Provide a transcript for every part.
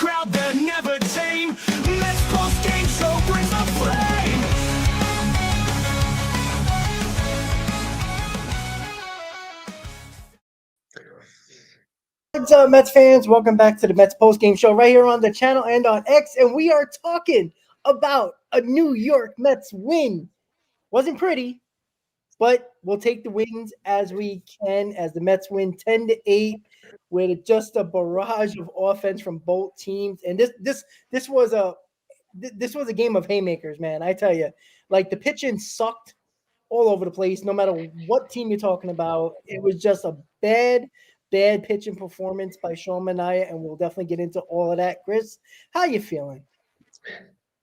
crowd, they're never tame. Mets postgame show brings the flame. What's up, Mets fans? Welcome back to the Mets postgame show right here on the channel and on X. And we are talking about a New York Mets win. Wasn't pretty, but we'll take the wins as we can as the Mets win 10-8 with just a barrage of offense from both teams. And this was a game of haymakers, man. I tell you, like the pitching sucked all over the place, no matter what team you're talking about. It was just a bad pitching performance by Sean Manaea, and we'll definitely get into all of that. Chris, how you feeling?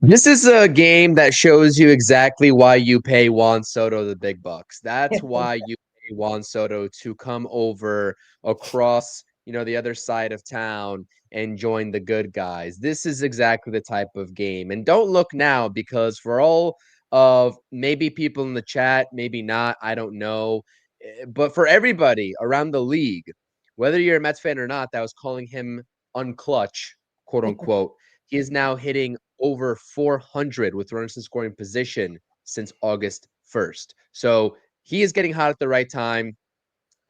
This is a game that shows you exactly why you pay Juan Soto the big bucks. That's why you pay Juan Soto to come over across, the other side of town and join the good guys. This is exactly the type of game. And don't look now, because for all of maybe people in the chat, maybe not, I don't know, but for everybody around the league, whether you're a Mets fan or not, that was calling him unclutch, quote unquote, he is now hitting over 400 with runners in scoring position since August 1st. So he is getting hot at the right time.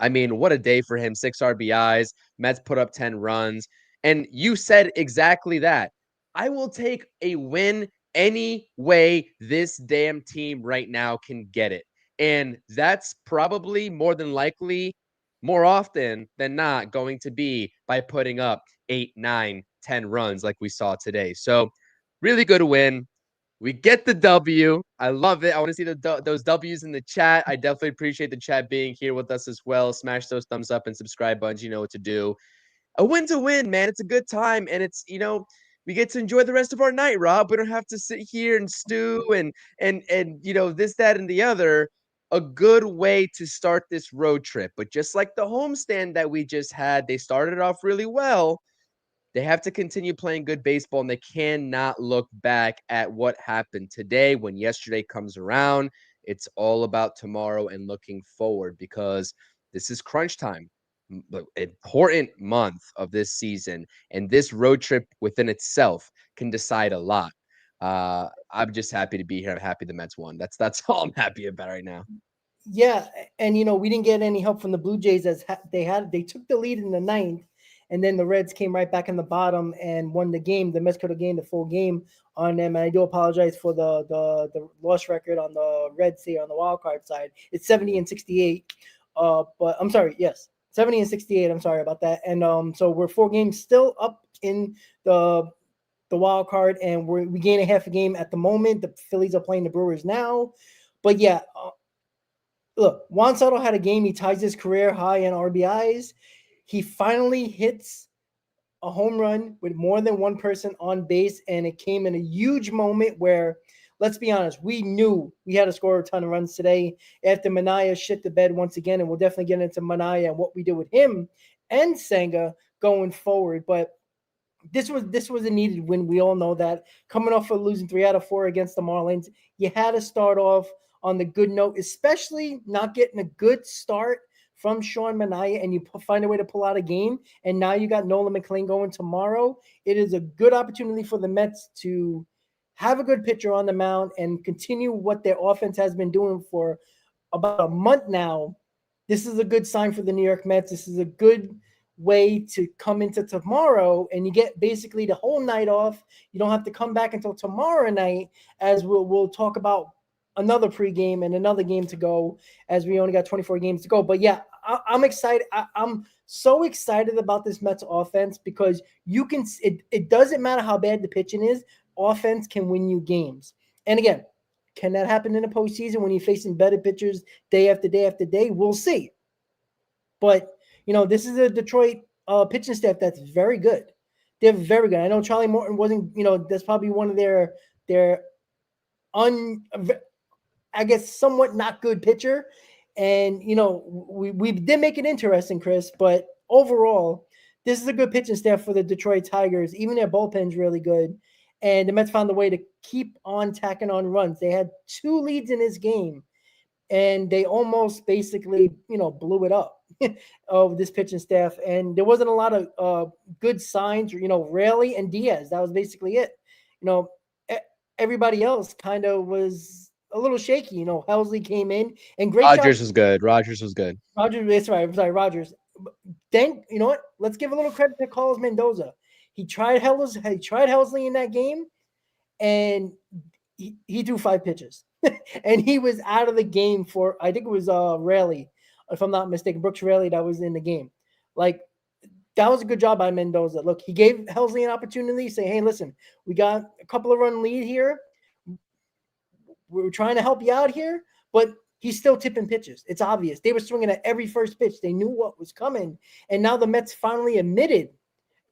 I mean, what a day for him. 6 RBIs. Mets put up 10 runs. And you said exactly that. I will take a win any way this damn team right now can get it. And that's probably more than likely, more often than not, going to be by putting up 8, 9, 10 runs like we saw today. So really good win. We get the W. I love it. I want to see those W's in the chat. I definitely appreciate the chat being here with us as well. Smash those thumbs up and subscribe buttons. You know what to do. A win's a win, man. It's a good time. And it's, we get to enjoy the rest of our night, Rob. We don't have to sit here and stew and this, that, and the other. A good way to start this road trip. But just like the homestand that we just had, they started off really well. They have to continue playing good baseball, and they cannot look back at what happened today. When yesterday comes around, it's all about tomorrow and looking forward, because this is crunch time, the important month of this season, and this road trip within itself can decide a lot. I'm just happy to be here. I'm happy the Mets won. That's all I'm happy about right now. Yeah, and we didn't get any help from the Blue Jays as they took the lead in the ninth. And then the Reds came right back in the bottom and won the game. The Mets could have gained the full game on them. And I do apologize for the loss record on the Reds here on the wild card side. It's 70-68. But I'm sorry, yes, 70-68. I'm sorry about that. And so we're 4 games still up in the wild card, and we gain a half a game at the moment. The Phillies are playing the Brewers now. But yeah, look, Juan Soto had a game. He ties his career high in RBIs. He finally hits a home run with more than one person on base, and it came in a huge moment where, let's be honest, we knew we had to score a ton of runs today after Manaea shit the bed once again, and we'll definitely get into Manaea and what we did with him and Senga going forward. But this was a needed win. We all know that. Coming off of losing 3 out of 4 against the Marlins, you had to start off on the good note, especially not getting a good start from Sean Manaea, and you find a way to pull out a game, and now you got Nolan McLean going tomorrow. It is a good opportunity for the Mets to have a good pitcher on the mound and continue what their offense has been doing for about a month now. This is a good sign for the New York Mets. This is a good way to come into tomorrow, and you get basically the whole night off. You don't have to come back until tomorrow night, as we'll talk about another pregame and another game to go, as we only got 24 games to go. But yeah, I'm excited. I'm so excited about this Mets offense, because it doesn't matter how bad the pitching is. Offense can win you games. And again, can that happen in the postseason when you're facing better pitchers day after day after day? We'll see. But, this is a Detroit pitching staff that's very good. They're very good. I know Charlie Morton wasn't, that's probably one of their I guess somewhat not good pitcher. And, we did make it interesting, Chris, but overall, this is a good pitching staff for the Detroit Tigers. Even their bullpen's really good. And the Mets found a way to keep on tacking on runs. They had 2 leads in this game, and they almost basically, blew it up. of this pitching staff, and there wasn't a lot of good signs. Raley and Diaz. That was basically it. You know, e- everybody else kind of was a little shaky. Helsley came in and great job. Rogers was good. Rogers was good. Rogers, that's right. I'm sorry, Rogers. Then you know what? Let's give a little credit to Carlos Mendoza. He tried Helsley in that game, and he threw 5 pitches, and he was out of the game for I think it was Raley, if I'm not mistaken, Brooks Raley that was in the game. Like that was a good job by Mendoza. Look, he gave Helsley an opportunity, saying, "Hey, listen, we got a couple of run lead here. We're trying to help you out here, but." He's still tipping pitches. It's obvious. They were swinging at every first pitch. They knew what was coming. And now the Mets finally admitted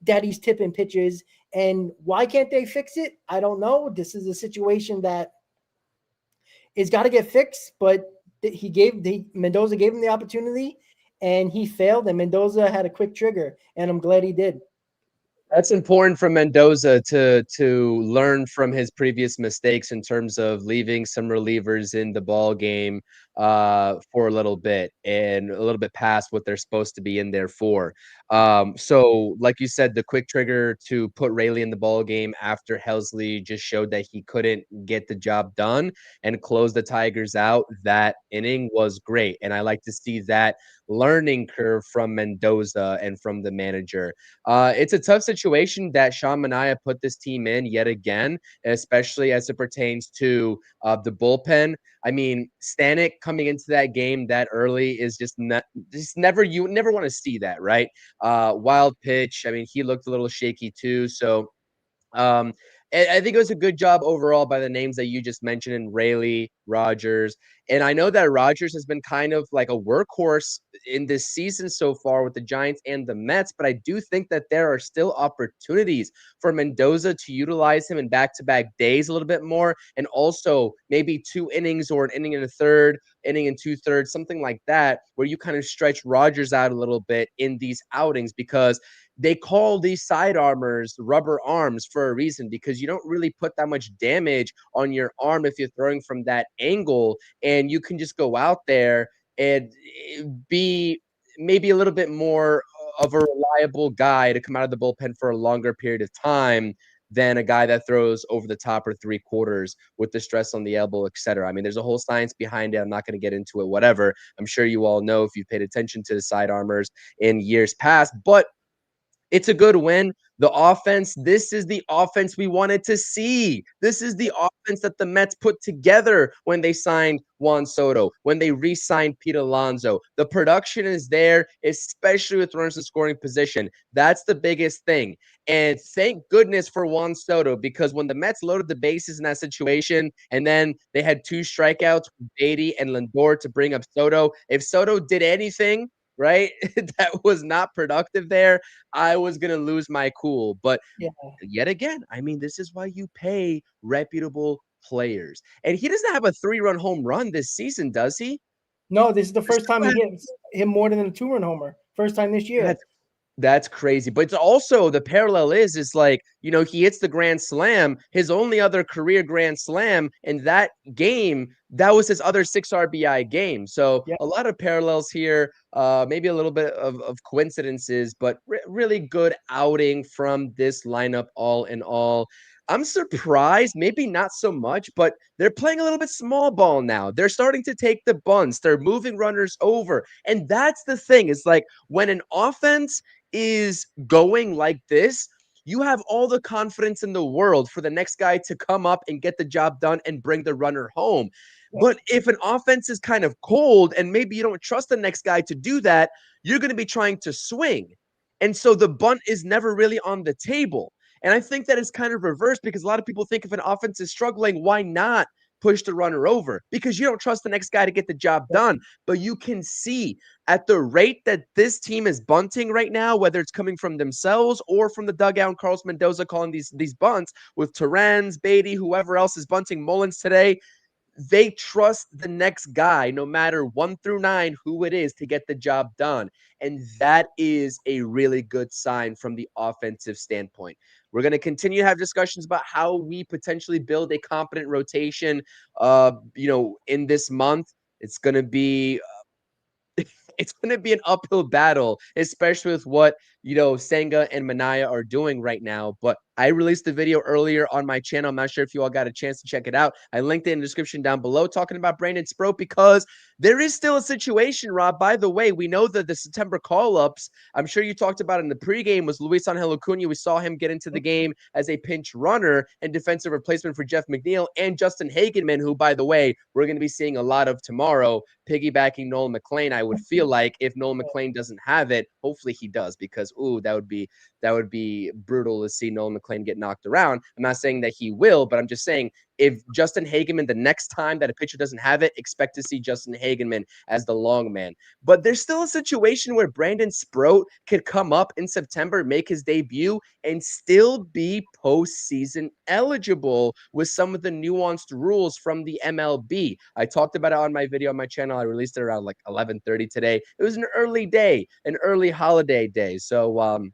that he's tipping pitches. And why can't they fix it? I don't know. This is a situation that is got to get fixed. But Mendoza gave him the opportunity, and he failed. And Mendoza had a quick trigger, and I'm glad he did. That's important for Mendoza to learn from his previous mistakes in terms of leaving some relievers in the ball game for a little bit and a little bit past what they're supposed to be in there for. So, like you said, the quick trigger to put Rayleigh in the ball game after Helsley just showed that he couldn't get the job done and close the Tigers out. That inning was great, and I like to see that learning curve from Mendoza and from the manager. It's a tough situation that Sean Manaea put this team in yet again, especially as it pertains to the bullpen. I mean, Stanek coming into that game that early is just never you never want to see that, right? Wild pitch. I mean, he looked a little shaky too. So um, I think it was a good job overall by the names that you just mentioned in Rayleigh, Rogers. And I know that Rogers has been kind of like a workhorse in this season so far with the Giants and the Mets, but I do think that there are still opportunities for Mendoza to utilize him in back-to-back days a little bit more, and also maybe 2 innings or an inning and a third, inning and 2/3, something like that, where you kind of stretch Rogers out a little bit in these outings because they call these side armors rubber arms for a reason because you don't really put that much damage on your arm if you're throwing from that angle, and you can just go out there and be maybe a little bit more of a reliable guy to come out of the bullpen for a longer period of time than a guy that throws over the top or 3/4 with the stress on the elbow, etc. I mean, there's a whole science behind it. I'm not going to get into it, whatever. I'm sure you all know if you've paid attention to the side armors in years past, but it's a good win. The offense, this is the offense we wanted to see. This is the offense that the Mets put together when they signed Juan Soto, when they re-signed Pete Alonso. The production is there, especially with runners in scoring position. That's the biggest thing. And thank goodness for Juan Soto, because when the Mets loaded the bases in that situation, and then they had 2 strikeouts from Beatty and Lindor to bring up Soto, if Soto did anything, right, that was not productive there, I was going to lose my cool. But Yeah. yet again, I mean, this is why you pay reputable players. And he doesn't have a 3-run home run this season, does he? No, this is the He first time still he hits him more than a 2-run homer. First time this year. has That's crazy. But it's also the parallel is like, he hits the grand slam. His only other career grand slam in that game, that was his other 6 RBI game. So Yeah. a lot of parallels here, maybe a little bit of coincidences, but really good outing from this lineup all in all. I'm surprised, maybe not so much, but they're playing a little bit small ball now. They're starting to take the bunts. They're moving runners over. And that's the thing. It's like when an offense is going like this, you have all the confidence in the world for the next guy to come up and get the job done and bring the runner home. But if an offense is kind of cold and maybe you don't trust the next guy to do that, you're going to be trying to swing. And so the bunt is never really on the table. And I think that is kind of reversed because a lot of people think if an offense is struggling, why not push the runner over? Because you don't trust the next guy to get the job done. But you can see at the rate that this team is bunting right now, whether it's coming from themselves or from the dugout, and Carlos Mendoza calling these bunts with Terens, Beatty, whoever else is bunting, Mullins today, they trust the next guy, no matter 1 through 9, who it is, to get the job done. And that is a really good sign from the offensive standpoint. We're going to continue to have discussions about how we potentially build a competent rotation, in this month. It's going to be it's going to be an uphill battle, especially with what, Senga and Manaya are doing right now. But I released the video earlier on my channel. I'm not sure if you all got a chance to check it out. I linked it in the description down below talking about Brandon Sproat because there is still a situation, Rob. By the way, we know that the September call-ups, I'm sure you talked about in the pregame, was Luis Angel Acuna. We saw him get into the game as a pinch runner and defensive replacement for Jeff McNeil and Justin Hagenman, who, by the way, we're going to be seeing a lot of tomorrow, piggybacking Nolan McLean. I would feel like if Nolan McLean doesn't have it, hopefully he does, because that would be brutal to see Nolan McLean get knocked around. I'm not saying that he will, but I'm just saying if Justin Hagenman, the next time that a pitcher doesn't have it, expect to see Justin Hagenman as the long man. But there's still a situation where Brandon Sproat could come up in September, make his debut, and still be postseason eligible with some of the nuanced rules from the MLB. I talked about it on my video on my channel. I released it around like 11:30 today. It was an early day, an early holiday day. So,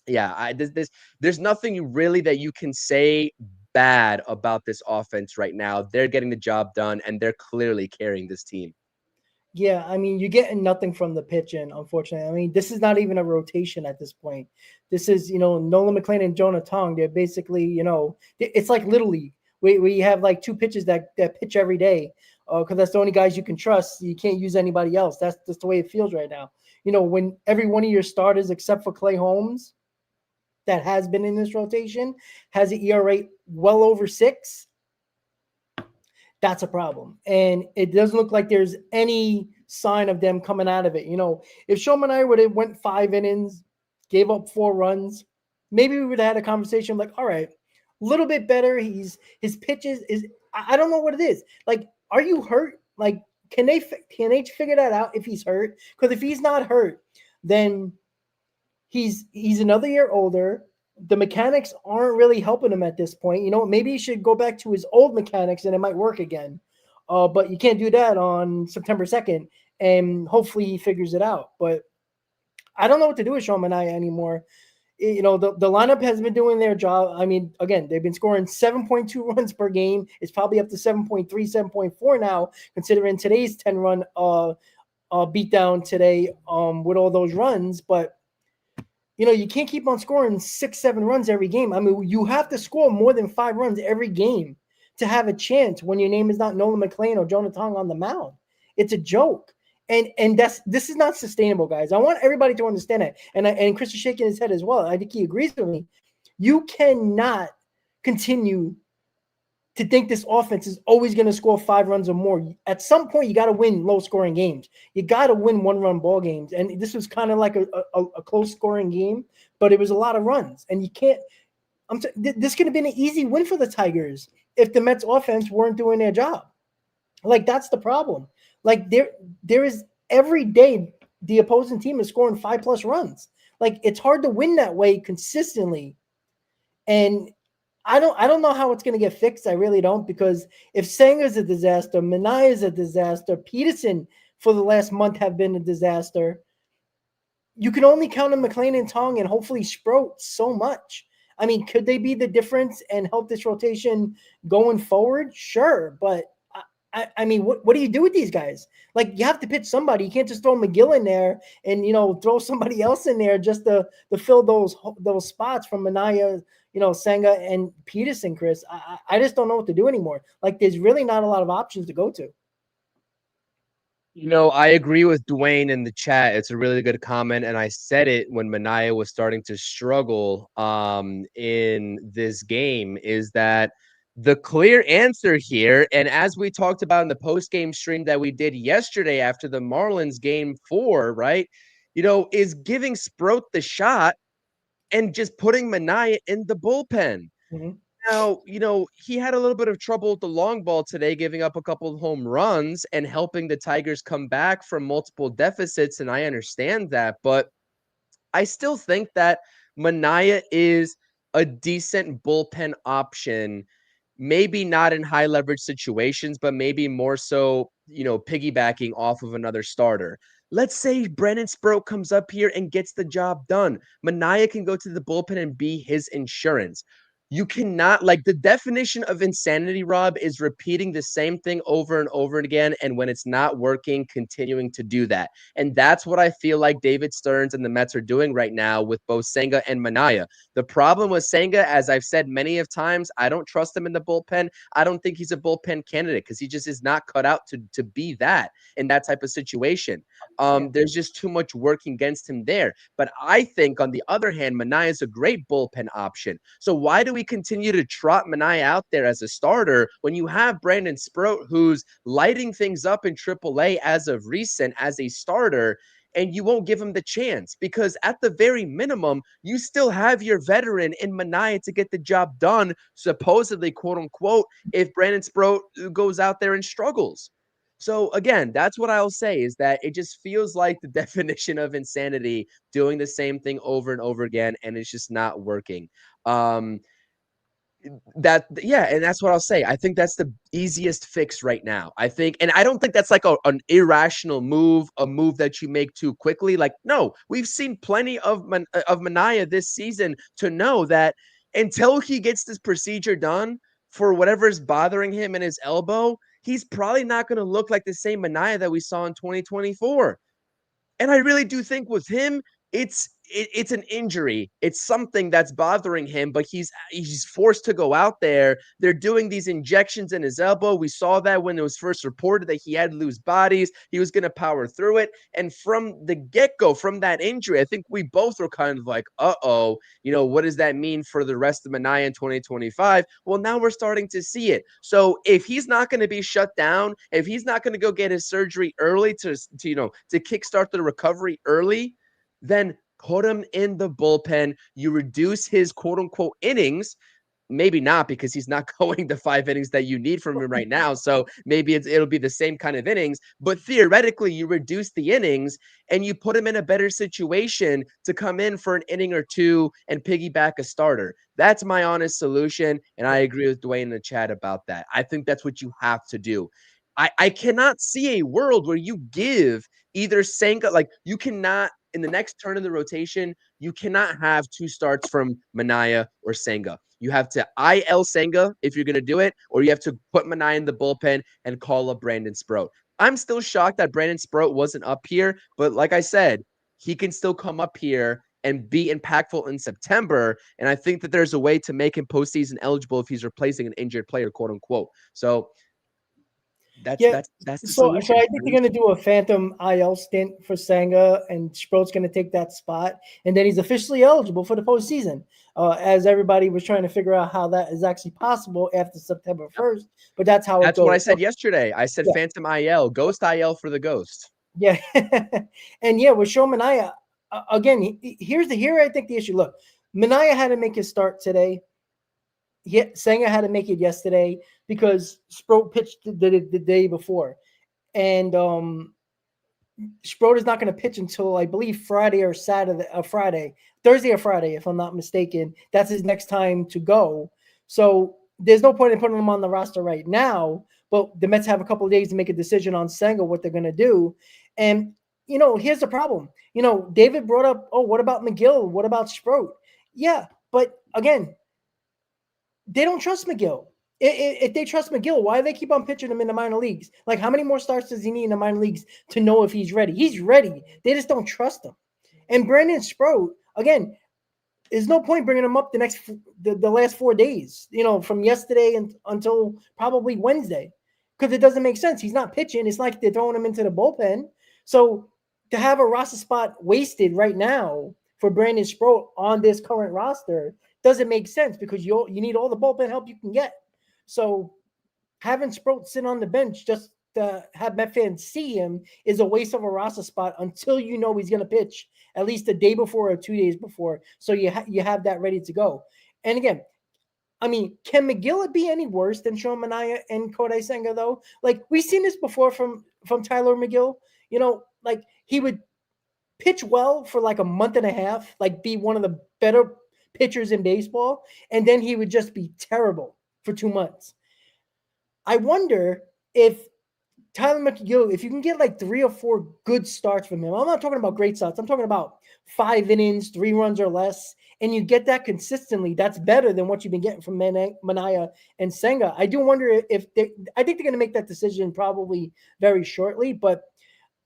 yeah, there's nothing really that you can say bad about this offense right now. They're getting the job done, and they're clearly carrying this team. Yeah, I mean, you're getting nothing from the pitching, unfortunately. I mean, this is not even a rotation at this point. This is, Nolan McLean and Jonah Tong. They're basically, it's like Little League. We have like two pitchers that pitch every day because that's the only guys you can trust. You can't use anybody else. That's just the way it feels right now. When every one of your starters, except for Clay Holmes, that has been in this rotation, has an ERA well over 6, that's a problem. And it doesn't look like there's any sign of them coming out of it. If Showman and I would have went 5 innings, gave up 4 runs, maybe we would have had a conversation like, all right, a little bit better. His pitches is, I don't know what it is. Like, are you hurt? Like, can they figure that out if he's hurt? Because if he's not hurt, then he's another year older. The mechanics aren't really helping him at this point. Maybe he should go back to his old mechanics and it might work again. But you can't do that on September 2nd, and hopefully he figures it out. But I don't know what to do with Sean Manaea anymore. The lineup has been doing their job. I mean, again, they've been scoring 7.2 runs per game. It's probably up to 7.3, 7.4 now, considering today's 10-run beatdown today with all those runs. But you can't keep on scoring 6, 7 runs every game. I mean, you have to score more than 5 runs every game to have a chance when your name is not Nolan McLean or Jonah Tong on the mound. It's a joke. And this is not sustainable, guys. I want everybody to understand that. And Chris is shaking his head as well. I think he agrees with me. You cannot continue to think this offense is always going to score 5 runs or more. At some point, you got to win low-scoring games. You got to win 1-run ball games. And this was kind of like a close-scoring game, but it was a lot of runs. And you can't – this could have been an easy win for the Tigers if the Mets offense weren't doing their job. Like, that's the problem. Like, there is every day the opposing team is scoring 5+ runs. Like, it's hard to win that way consistently. And I don't know how it's going to get fixed. I really don't, because if Sanger's a disaster, Manaya is a disaster, Peterson for the last month have been a disaster, you can only count on McLean and Tong and hopefully Sproat so much. I mean, could they be the difference and help this rotation going forward? Sure, but I mean, what do you do with these guys? Like, you have to pitch somebody. You can't just throw McGill in there and, throw somebody else in there just to fill those spots from Manaya, Senga and Peterson, Chris. I just don't know what to do anymore. Like, there's really not a lot of options to go to. I agree with Dwayne in the chat. It's a really good comment, and I said it when Manaya was starting to struggle in this game, is that the clear answer here, and as we talked about in the post-game stream that we did yesterday after the Marlins game 4, right, is giving Sproat the shot and just putting Manaya in the bullpen. Mm-hmm. Now, he had a little bit of trouble with the long ball today, giving up a couple of home runs and helping the Tigers come back from multiple deficits, and I understand that, but I still think that Manaya is a decent bullpen option, maybe not in high leverage situations, but maybe more so, piggybacking off of another starter. Let's say Brandon Sproat comes up here and gets the job done. Manaya can go to the bullpen and be his insurance. You cannot, like, the definition of insanity, Rob, is repeating the same thing over and over again. And when it's not working, continuing to do that. And that's what I feel like David Stearns and the Mets are doing right now with both Senga and Minaya. The problem with Senga, as I've said many of times, I don't trust him in the bullpen. I don't think he's a bullpen candidate because he just is not cut out to be that in that type of situation. There's just too much working against him there. But I think, on the other hand, Minaya is a great bullpen option. So why do we continue to trot Minaya out there as a starter when you have Brandon Sproat, who's lighting things up in AAA as of recent as a starter, and you won't give him the chance? Because at the very minimum, you still have your veteran in Minaya to get the job done, supposedly, quote unquote, if Brandon Sproat goes out there and struggles. So again, that's what I'll say, is that it just feels like the definition of insanity, doing the same thing over and over again, and it's just not working. Um, and that's what I'll say. I think that's the easiest fix right now. I think, and I don't think that's like an irrational move, a move that you make too quickly. Like, no, we've seen plenty of Minaya this season to know that until he gets this procedure done for whatever is bothering him in his elbow, he's probably not going to look like the same Minaya that we saw in 2024. And I really do think with him, it's an injury. It's something that's bothering him, but he's forced to go out there. They're doing these injections in his elbow. We saw that when it was first reported that he had loose bodies. He was going to power through it. And from the get-go, from that injury, I think we both were kind of like, uh-oh, what does that mean for the rest of Minaya in 2025? Well, now we're starting to see it. So if he's not going to be shut down, if he's not going to go get his surgery early to kickstart the recovery early, then put him in the bullpen. You reduce his quote unquote innings. Maybe not, because he's not going the 5 innings that you need from him right now. So maybe it'll be the same kind of innings, but theoretically you reduce the innings and you put him in a better situation to come in for an inning or two and piggyback a starter. That's my honest solution. And I agree with Dwayne in the chat about that. I think that's what you have to do. I cannot see a world where you give either Senga, like, you cannot, in the next turn of the rotation, you cannot have two starts from Minaya or Senga. You have to IL Senga if you're going to do it, or you have to put Minaya in the bullpen and call up Brandon Sproat. I'm still shocked that Brandon Sproat wasn't up here, but like I said, he can still come up here and be impactful in September. And I think that there's a way to make him postseason eligible if he's replacing an injured player, quote unquote. So that's the solution. So I think they're going to do a phantom IL stint for Senga, and Sproat's going to take that spot, and then he's officially eligible for the postseason. As everybody was trying to figure out how that is actually possible after September 1st, but that's how it goes. That's what I said yesterday. I said phantom IL, ghost IL for the ghost. Yeah, and with Show Minaya, again, here I think the issue. Look, Minaya had to make his start today. Senga had to make it yesterday because Sproat pitched the day before, and Sproat is not going to pitch until, I believe, Thursday or Friday, if I'm not mistaken. That's his next time to go. So there's no point in putting him on the roster right now. But the Mets have a couple of days to make a decision on Senga, what they're going to do. And here's the problem. David brought up, what about McGill? What about Sproat? Yeah, but again, they don't trust McGill. If they trust McGill, why do they keep on pitching him in the minor leagues? Like, how many more starts does he need in the minor leagues to know if he's ready? He's ready. They just don't trust him. And Brandon Sproat, again, there's no point bringing him up the last 4 days, from yesterday until probably Wednesday, because it doesn't make sense. He's not pitching. It's like they're throwing him into the bullpen. So to have a roster spot wasted right now for Brandon Sproat on this current roster doesn't make sense, because you need all the bullpen help you can get. So having Sproat sit on the bench just to have Met fans see him is a waste of a roster spot until he's going to pitch at least a day before or 2 days before. So you have that ready to go. And again, I mean, can McGill be any worse than Sean Minaya and Kodai Senga, though? Like, we've seen this before from Tyler McGill. Like, he would pitch well for like a month and a half, like be one of the better pitchers in baseball, and then he would just be terrible for 2 months. I wonder if Tyler McGill, if you can get like 3 or 4 good starts from him. I'm not talking about great starts. I'm talking about 5 innings, 3 runs or less, and you get that consistently, that's better than what you've been getting from Manaya and Senga. I do wonder if I think they're going to make that decision probably very shortly, but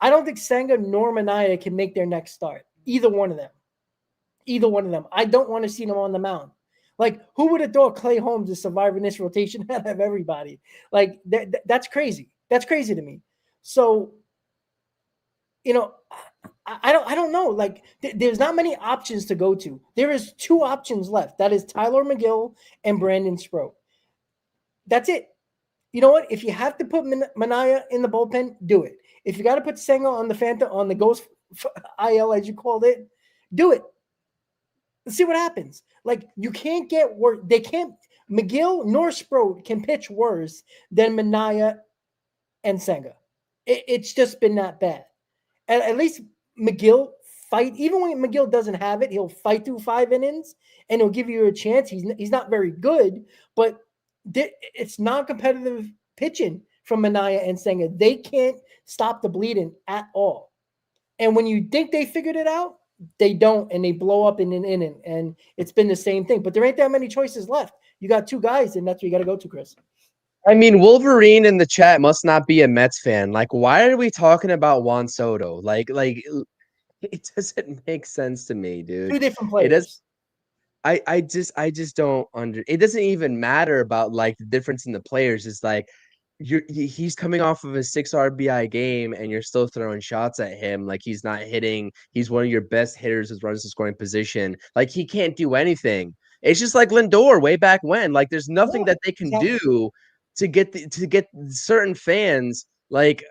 I don't think Senga nor Manaya can make their next start. Either one of them. Either one of them. I don't want to see them on the mound. Like, who would have thought Clay Holmes is surviving this rotation out of everybody? Like, that's crazy. That's crazy to me. So, you know, I don't know. Like, there's not many options to go to. There is 2 options left. That is Tyler McGill and Brandon Sproat. That's it. You know what? If you have to put Manaya in the bullpen, do it. If you got to put Senga on the Ghost IL, as you called it, do it. Let's see what happens. Like, you can't get worse. They can't. McGill nor Sproat can pitch worse than Manaya and Senga. It's just been that bad. And at least McGill fight. Even when McGill doesn't have it, he'll fight through 5 innings and he'll give you a chance. He's not very good, but it's non-competitive pitching from Manaya and Senga. They can't stop the bleeding at all. And when you think they figured it out, they don't, and they blow up in an inning. And it's been the same thing. But there ain't that many choices left. You got 2 guys, and that's what you got to go to, Chris. I mean, Wolverine in the chat must not be a Mets fan. Like, why are we talking about Juan Soto? Like it doesn't make sense to me, dude. 2 different players. It does. I just don't it doesn't even matter about like the difference in the players. It's like he's coming off of a 6 RBI game and you're still throwing shots at him. Like, he's not hitting. He's one of your best hitters as runners in scoring position. Like, he can't do anything. It's just like Lindor way back when. Like, there's nothing that they can do to get certain fans out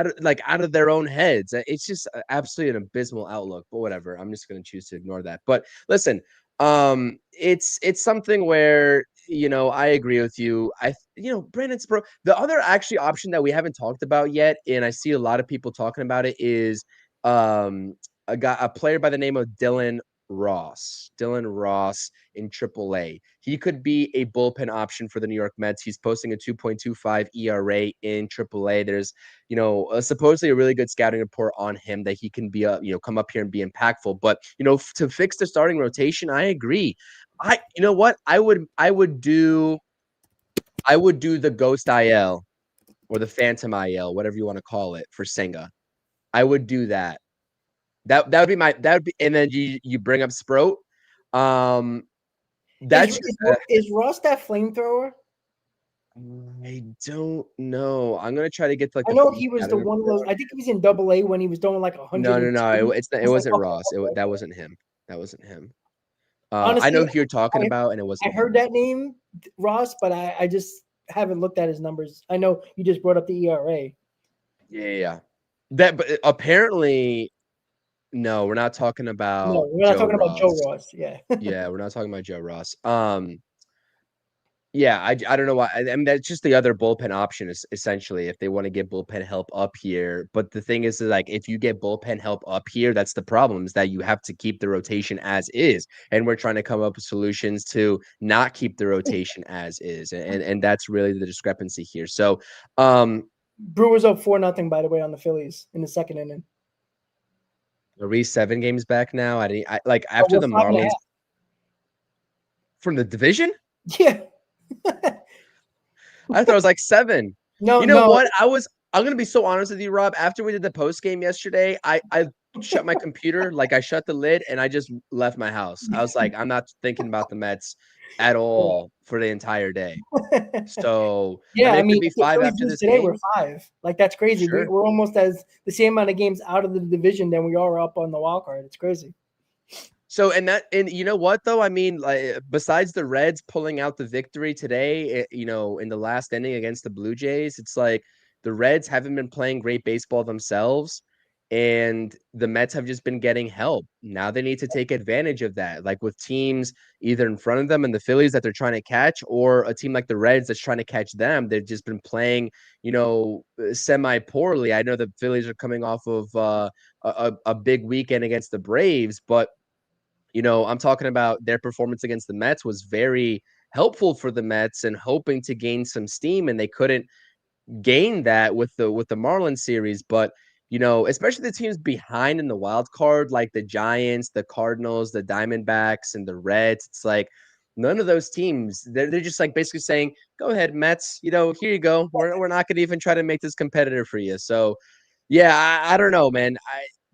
of their own heads. It's just absolutely an abysmal outlook. But whatever. I'm just going to choose to ignore that. But listen, it's something where, you know, I agree with you. Brandon Sproat, the other actually option that we haven't talked about yet, and I see a lot of people talking about it, is a player by the name of Dylan Ross in AAA. He could be a bullpen option for the New York Mets. He's posting a 2.25 ERA in AAA. There's, supposedly a really good scouting report on him that he can be come up here and be impactful. But, to fix the starting rotation, I agree. You know what? I would do the Ghost IL or the Phantom IL, whatever you want to call it, for Senga. I would do that. That would be, and then you bring up Sproat. Is Ross that flamethrower? I don't know. I'm gonna try to get I know he was the one of those. I think he was in AA when he was doing like 100. No. It wasn't Ross. That wasn't him. Honestly, I know who you're talking about, and it wasn't. I heard that name, Ross, but I just haven't looked at his numbers. I know you just brought up the ERA. Yeah. But apparently, no, we're not talking about. No, we're not talking about Joe Ross. Yeah. Yeah, we're not talking about Joe Ross. Yeah, I don't know why. I mean, that's just the other bullpen option is essentially if they want to get bullpen help up here. But the thing is, like, if you get bullpen help up here, that's the problem, is that you have to keep the rotation as is. And we're trying to come up with solutions to not keep the rotation as is. And that's really the discrepancy here. So, Brewers up 4-0, by the way, on the Phillies in the second inning. Are we 7 games back now? After the Marlins from the division? Yeah. I thought it was like 7. No, you know what? I'm gonna be so honest with you, Rob. After we did the post game yesterday, I shut my computer, like I shut the lid, and I just left my house. I was like, I'm not thinking about the Mets at all for the entire day. So yeah, I mean, it could be 5 after this today game. We're 5. Like, that's crazy. Sure. We're almost as the same amount of games out of the division than we are up on the wild card. It's crazy. So, and you know what, though? I mean, like, besides the Reds pulling out the victory today, in the last inning against the Blue Jays, it's like the Reds haven't been playing great baseball themselves, and the Mets have just been getting help. Now they need to take advantage of that, like with teams either in front of them and the Phillies that they're trying to catch, or a team like the Reds that's trying to catch them. They've just been playing, semi poorly. I know the Phillies are coming off of a big weekend against the Braves, but I'm talking about their performance against the Mets was very helpful for the Mets and hoping to gain some steam, and they couldn't gain that with the Marlins series. But especially the teams behind in the wild card, like the Giants, the Cardinals, the Diamondbacks, and the Reds. It's like none of those teams, they're just like basically saying, go ahead, Mets, here you go. We're not going to even try to make this competitive for you. So, yeah, I don't know, man.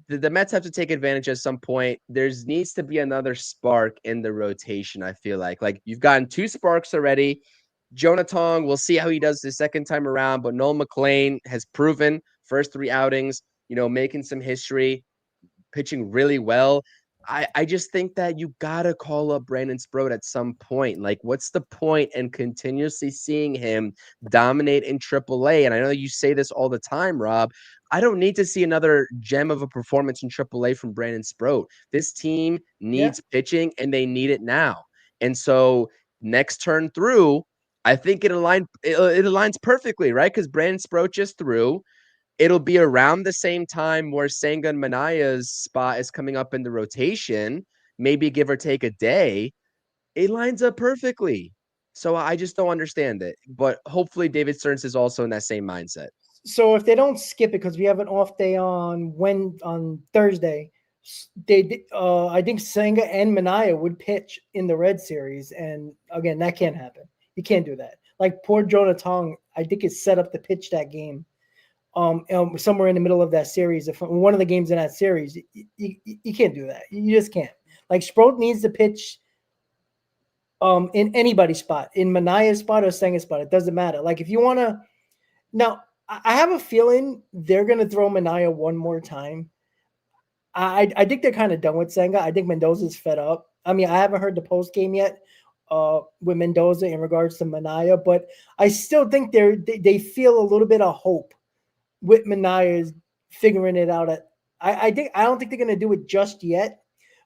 The Mets have to take advantage at some point. There's needs to be another spark in the rotation, I feel like you've gotten 2 sparks already. Jonah Tong, we'll see how he does the second time around, but Noel McLean has proven first 3 outings, making some history, pitching really well. I just think that you gotta call up Brandon Sproat at some point. Like, what's the point in continuously seeing him dominate in AAA? And I know you say this all the time, Rob. I don't need to see another gem of a performance in AAA from Brandon Sproat. This team Yeah. needs pitching, and they need it now. And so next turn through, I think it aligns perfectly, right? Because Brandon Sproat just threw. It'll be around the same time where Senga and Manaya's spot is coming up in the rotation, maybe give or take a day. It lines up perfectly. So I just don't understand it. But hopefully David Stearns is also in that same mindset. So if they don't skip it because we have an off day on Thursday, I think Senga and Manaya would pitch in the Red Series, and again, that can't happen. You can't do that. Like poor Jonah Tong, I think is set up to pitch that game. Somewhere in the middle of that series, if one of the games in that series, you can't do that. You just can't. Like Sproat needs to pitch in anybody's spot, in Manaya's spot or Senga's spot. It doesn't matter. Like if you want to now, I have a feeling they're going to throw Manaya one more time. I think they're kind of done with Senga. I think Mendoza's fed up. I mean, I haven't heard the post game yet with Mendoza in regards to Manaya, but I still think they feel a little bit of hope with Manaya figuring it out. I don't think they're going to do it just yet,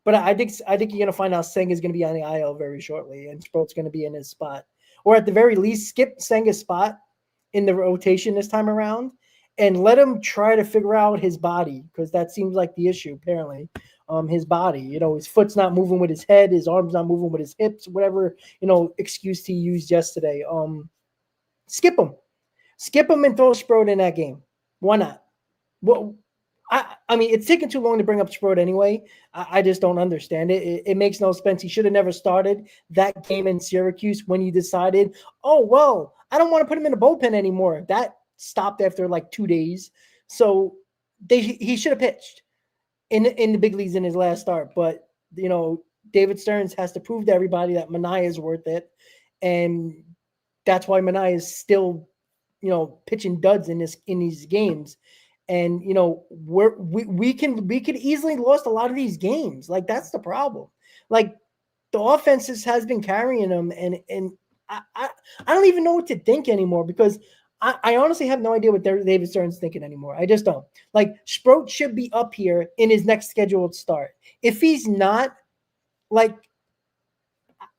but I think you're going to find out Senga's going to be on the IL very shortly, and Sproat's going to be in his spot, or at the very least, skip Senga's spot in the rotation this time around and let him try to figure out his body, because that seems like the issue apparently. His body, his foot's not moving with his head, his arm's not moving with his hips, whatever, excuse he used yesterday. Skip him and throw Sproat in that game. Why not? Well, I mean, it's taking too long to bring up Sproat anyway. I just don't understand it. It makes no sense. He should have never started that game in Syracuse when he decided, oh, well, I don't want to put him in the bullpen anymore. That stopped after like 2 days. So he should have pitched in the big leagues in his last start. But, David Stearns has to prove to everybody that Manaya is worth it. And that's why Manaya is still, pitching duds in these games. And we could easily lost a lot of these games. Like that's the problem. Like the offenses has been carrying them, and I don't even know what to think anymore, because I honestly have no idea what David Stern's thinking anymore. I just don't. Like Sproat should be up here in his next scheduled start. If he's not, like,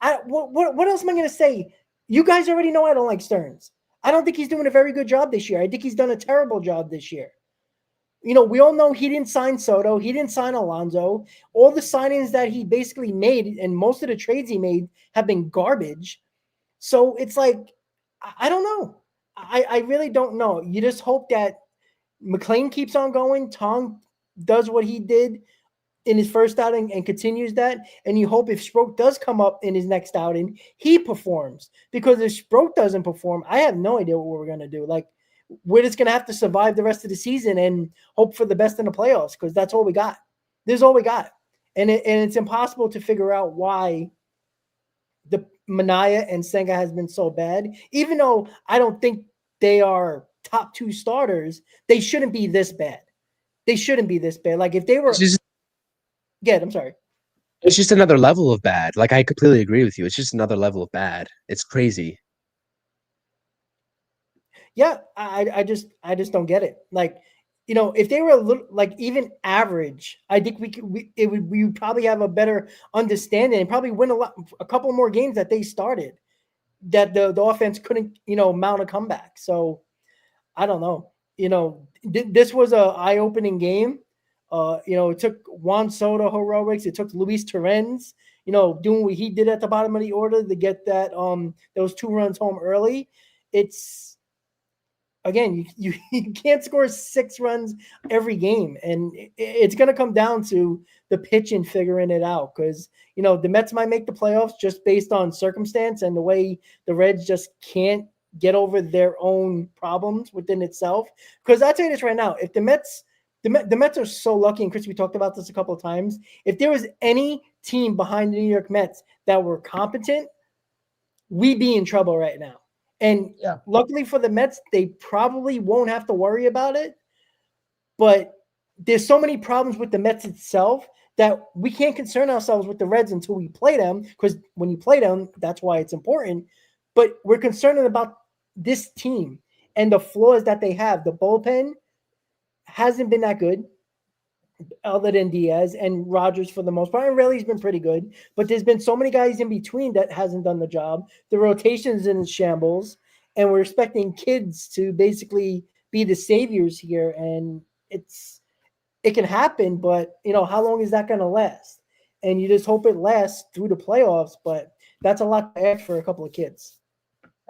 what else am I going to say? You guys already know I don't like Stearns. I don't think he's doing a very good job this year. I think he's done a terrible job this year. We all know he didn't sign Soto. He didn't sign Alonso. All the signings that he basically made and most of the trades he made have been garbage. So it's like, I don't know. I really don't know. You just hope that McLean keeps on going. Tong does what he did in his first outing and continues that. And you hope if Sproat does come up in his next outing, he performs. Because if Sproat doesn't perform, I have no idea what we're going to do. Like, we're just going to have to survive the rest of the season and hope for the best in the playoffs, because that's all we got. This is all we got. And it's impossible to figure out why the Manaya and Senga has been so bad. Even though I don't think they are top 2 starters, they shouldn't be this bad. They shouldn't be this bad. Like if they were I'm sorry. It's just another level of bad. Like I completely agree with you. It's just another level of bad. It's crazy. Yeah, I just don't get it. Like, if they were a little, like, even average, I think we would probably have a better understanding and probably win a couple more games that they started, that the offense couldn't, mount a comeback. So I don't know. This was a eye-opening game. It took Juan Soto heroics. It took Luis Torrens, doing what he did at the bottom of the order to get that those 2 runs home early. It's again, you can't score 6 runs every game, and it's going to come down to the pitch and figuring it out. Because the Mets might make the playoffs just based on circumstance and the way the Reds just can't get over their own problems within itself. Because I'll tell you this right now: if the Mets are so lucky, and Chris, we talked about this a couple of times. If there was any team behind the New York Mets that were competent, we'd be in trouble right now. And luckily for the Mets, they probably won't have to worry about it. But there's so many problems with the Mets itself that we can't concern ourselves with the Reds until we play them, because when you play them, that's why it's important. But we're concerned about this team and the flaws that they have. The bullpen hasn't been that good, other than Diaz and Rogers for the most part. And Rayleigh's been pretty good, but there's been so many guys in between that hasn't done the job. The rotation's in shambles, and we're expecting kids to basically be the saviors here. And it can happen, but how long is that going to last? And you just hope it lasts through the playoffs, but that's a lot to ask for a couple of kids.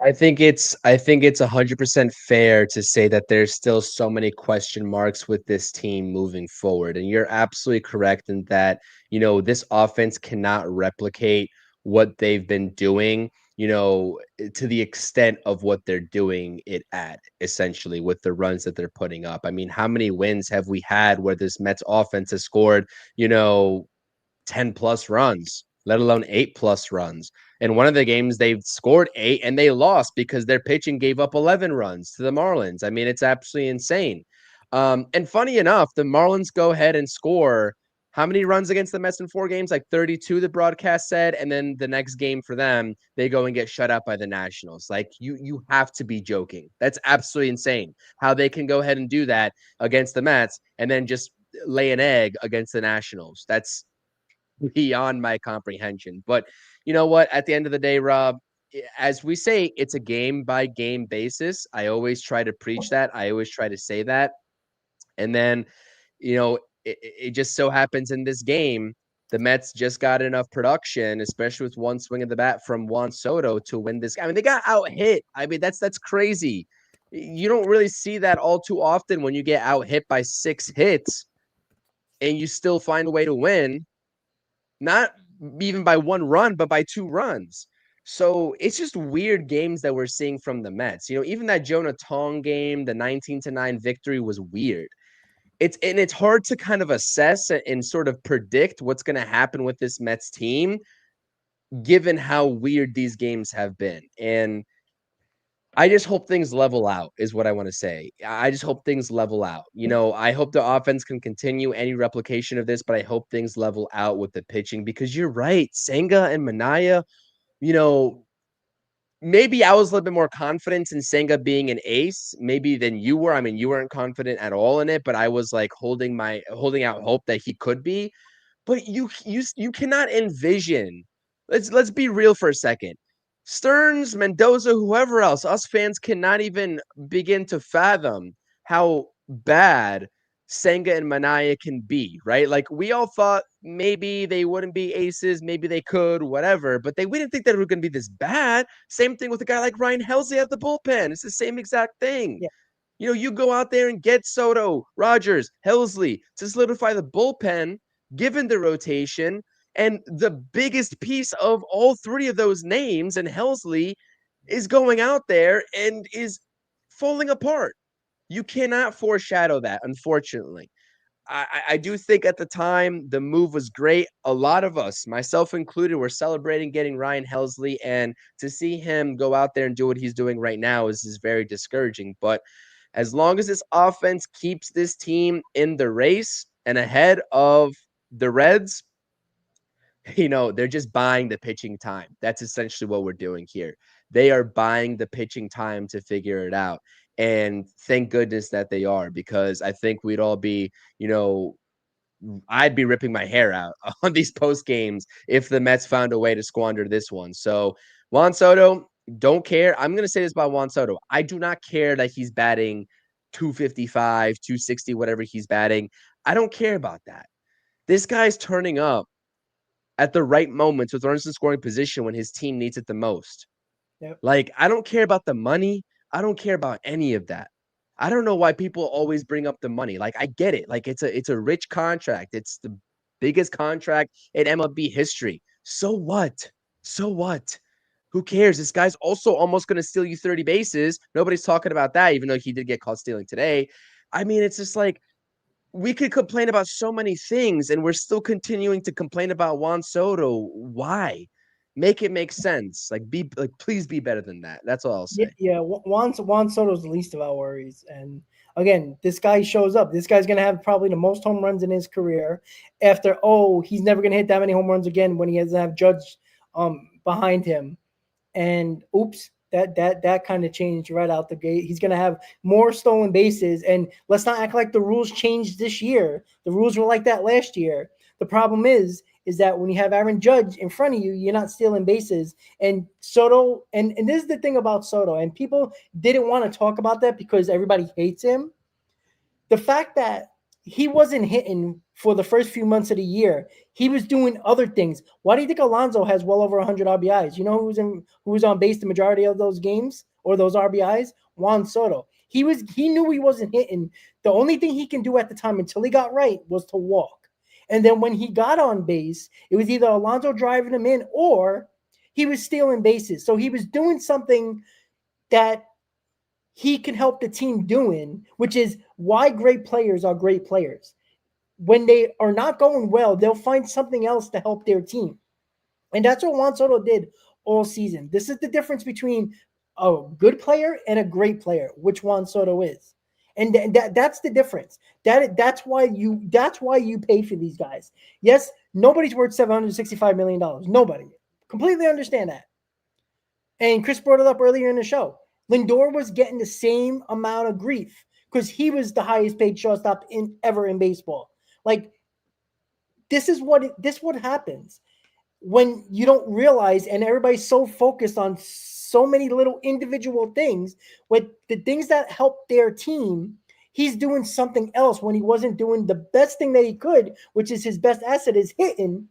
I think it's 100% fair to say that there's still so many question marks with this team moving forward. And you're absolutely correct in that, this offense cannot replicate what they've been doing, to the extent of what they're doing it at, essentially, with the runs that they're putting up. I mean, how many wins have we had where this Mets offense has scored, 10 plus runs, let alone 8 plus runs? In one of the games, they scored 8 and they lost because their pitching gave up 11 runs to the Marlins. I mean, it's absolutely insane. And funny enough, the Marlins go ahead and score how many runs against the Mets in 4 games? Like 32, the broadcast said. And then the next game for them, they go and get shut out by the Nationals. Like, you have to be joking. That's absolutely insane how they can go ahead and do that against the Mets and then just lay an egg against the Nationals. That's beyond my comprehension. But you know what? At the end of the day, Rob, as we say, it's a game by game basis. I always try to preach that. I always try to say that. And then, it just so happens in this game, the Mets just got enough production, especially with one swing of the bat from Juan Soto, to win this. I mean, they got out hit. I mean, that's crazy. You don't really see that all too often when you get out hit by 6 hits and you still find a way to win. Not even by 1 run, but by 2 runs. So it's just weird games that we're seeing from the Mets. Even that Jonah Tong game, the 19-9 victory, was weird. It's hard to kind of assess and sort of predict what's going to happen with this Mets team, given how weird these games have been. And I just hope things level out is what I want to say. I just hope things level out. I hope the offense can continue any replication of this, but I hope things level out with the pitching, because you're right. Senga and Manaya, maybe I was a little bit more confident in Senga being an ace, maybe than you were. I mean, you weren't confident at all in it, but I was like holding out hope that he could be. But you cannot envision. Let's be real for a second. Stearns, Mendoza, whoever else, us fans cannot even begin to fathom how bad Senga and Manaya can be, right? Like, we all thought maybe they wouldn't be aces, maybe they could, whatever, but we didn't think that it was going to be this bad. Same thing with a guy like Ryan Helsley at the bullpen. It's the same exact thing. Yeah. You go out there and get Soto, Rogers, Helsley to solidify the bullpen, given the rotation. And the biggest piece of all 3 of those names, and Helsley, is going out there and is falling apart. You cannot foreshadow that, unfortunately. I do think at the time the move was great. A lot of us, myself included, were celebrating getting Ryan Helsley, and to see him go out there and do what he's doing right now is very discouraging. But as long as this offense keeps this team in the race and ahead of the Reds, they're just buying the pitching time. That's essentially what we're doing here. They are buying the pitching time to figure it out. And thank goodness that they are, because I think we'd all be, I'd be ripping my hair out on these post games if the Mets found a way to squander this one. So Juan Soto, don't care. I'm going to say this about Juan Soto. I do not care that he's batting 255, 260, whatever he's batting. I don't care about that. This guy's turning up at the right moments with runners in scoring position when his team needs it the most. Yep. Like, I don't care about the money. I don't care about any of that. I don't know why people always bring up the money. Like, I get it. Like, it's a rich contract. It's the biggest contract in MLB history. So what? So what? Who cares? This guy's also almost going to steal you 30 bases. Nobody's talking about that, even though he did get caught stealing today. I mean, it's just like we could complain about so many things, and we're still continuing to complain about Juan Soto. Why? Make it make sense. Like, please be better than that. That's all I'll say. Yeah. Juan Soto's the least of our worries. And again, this guy shows up. This guy's gonna have probably the most home runs in his career. After he's never gonna hit that many home runs again when he doesn't have Judge behind him. And oops, that kind of changed right out the gate. He's going to have more stolen bases. And let's not act like the rules changed this year. The rules were like that last year. The problem is that when you have Aaron Judge in front of you, you're not stealing bases. And Soto, and this is the thing about Soto, and people didn't want to talk about that because everybody hates him. The fact that he wasn't hitting for the first few months of the year, he was doing other things. Why do you think Alonso has well over 100 RBIs? You know who was on base the majority of those games or those RBIs? Juan Soto. He knew he wasn't hitting. The only thing he can do at the time until he got right was to walk. And then when he got on base, it was either Alonso driving him in or he was stealing bases. So he was doing something that he can help the team doing, which is why great players are great players. When they are not going well, they'll find something else to help their team. And that's what Juan Soto did all season. This is the difference between a good player and a great player, which Juan Soto is. And that's the difference. That's why you pay for these guys. Yes, nobody's worth $765 million. Nobody. Completely understand that. And Chris brought it up earlier in the show. Lindor was getting the same amount of grief because he was the highest paid shortstop ever in baseball. Like, this what happens when you don't realize, and everybody's so focused on so many little individual things, with the things that help their team, he's doing something else when he wasn't doing the best thing that he could, which is his best asset is hitting.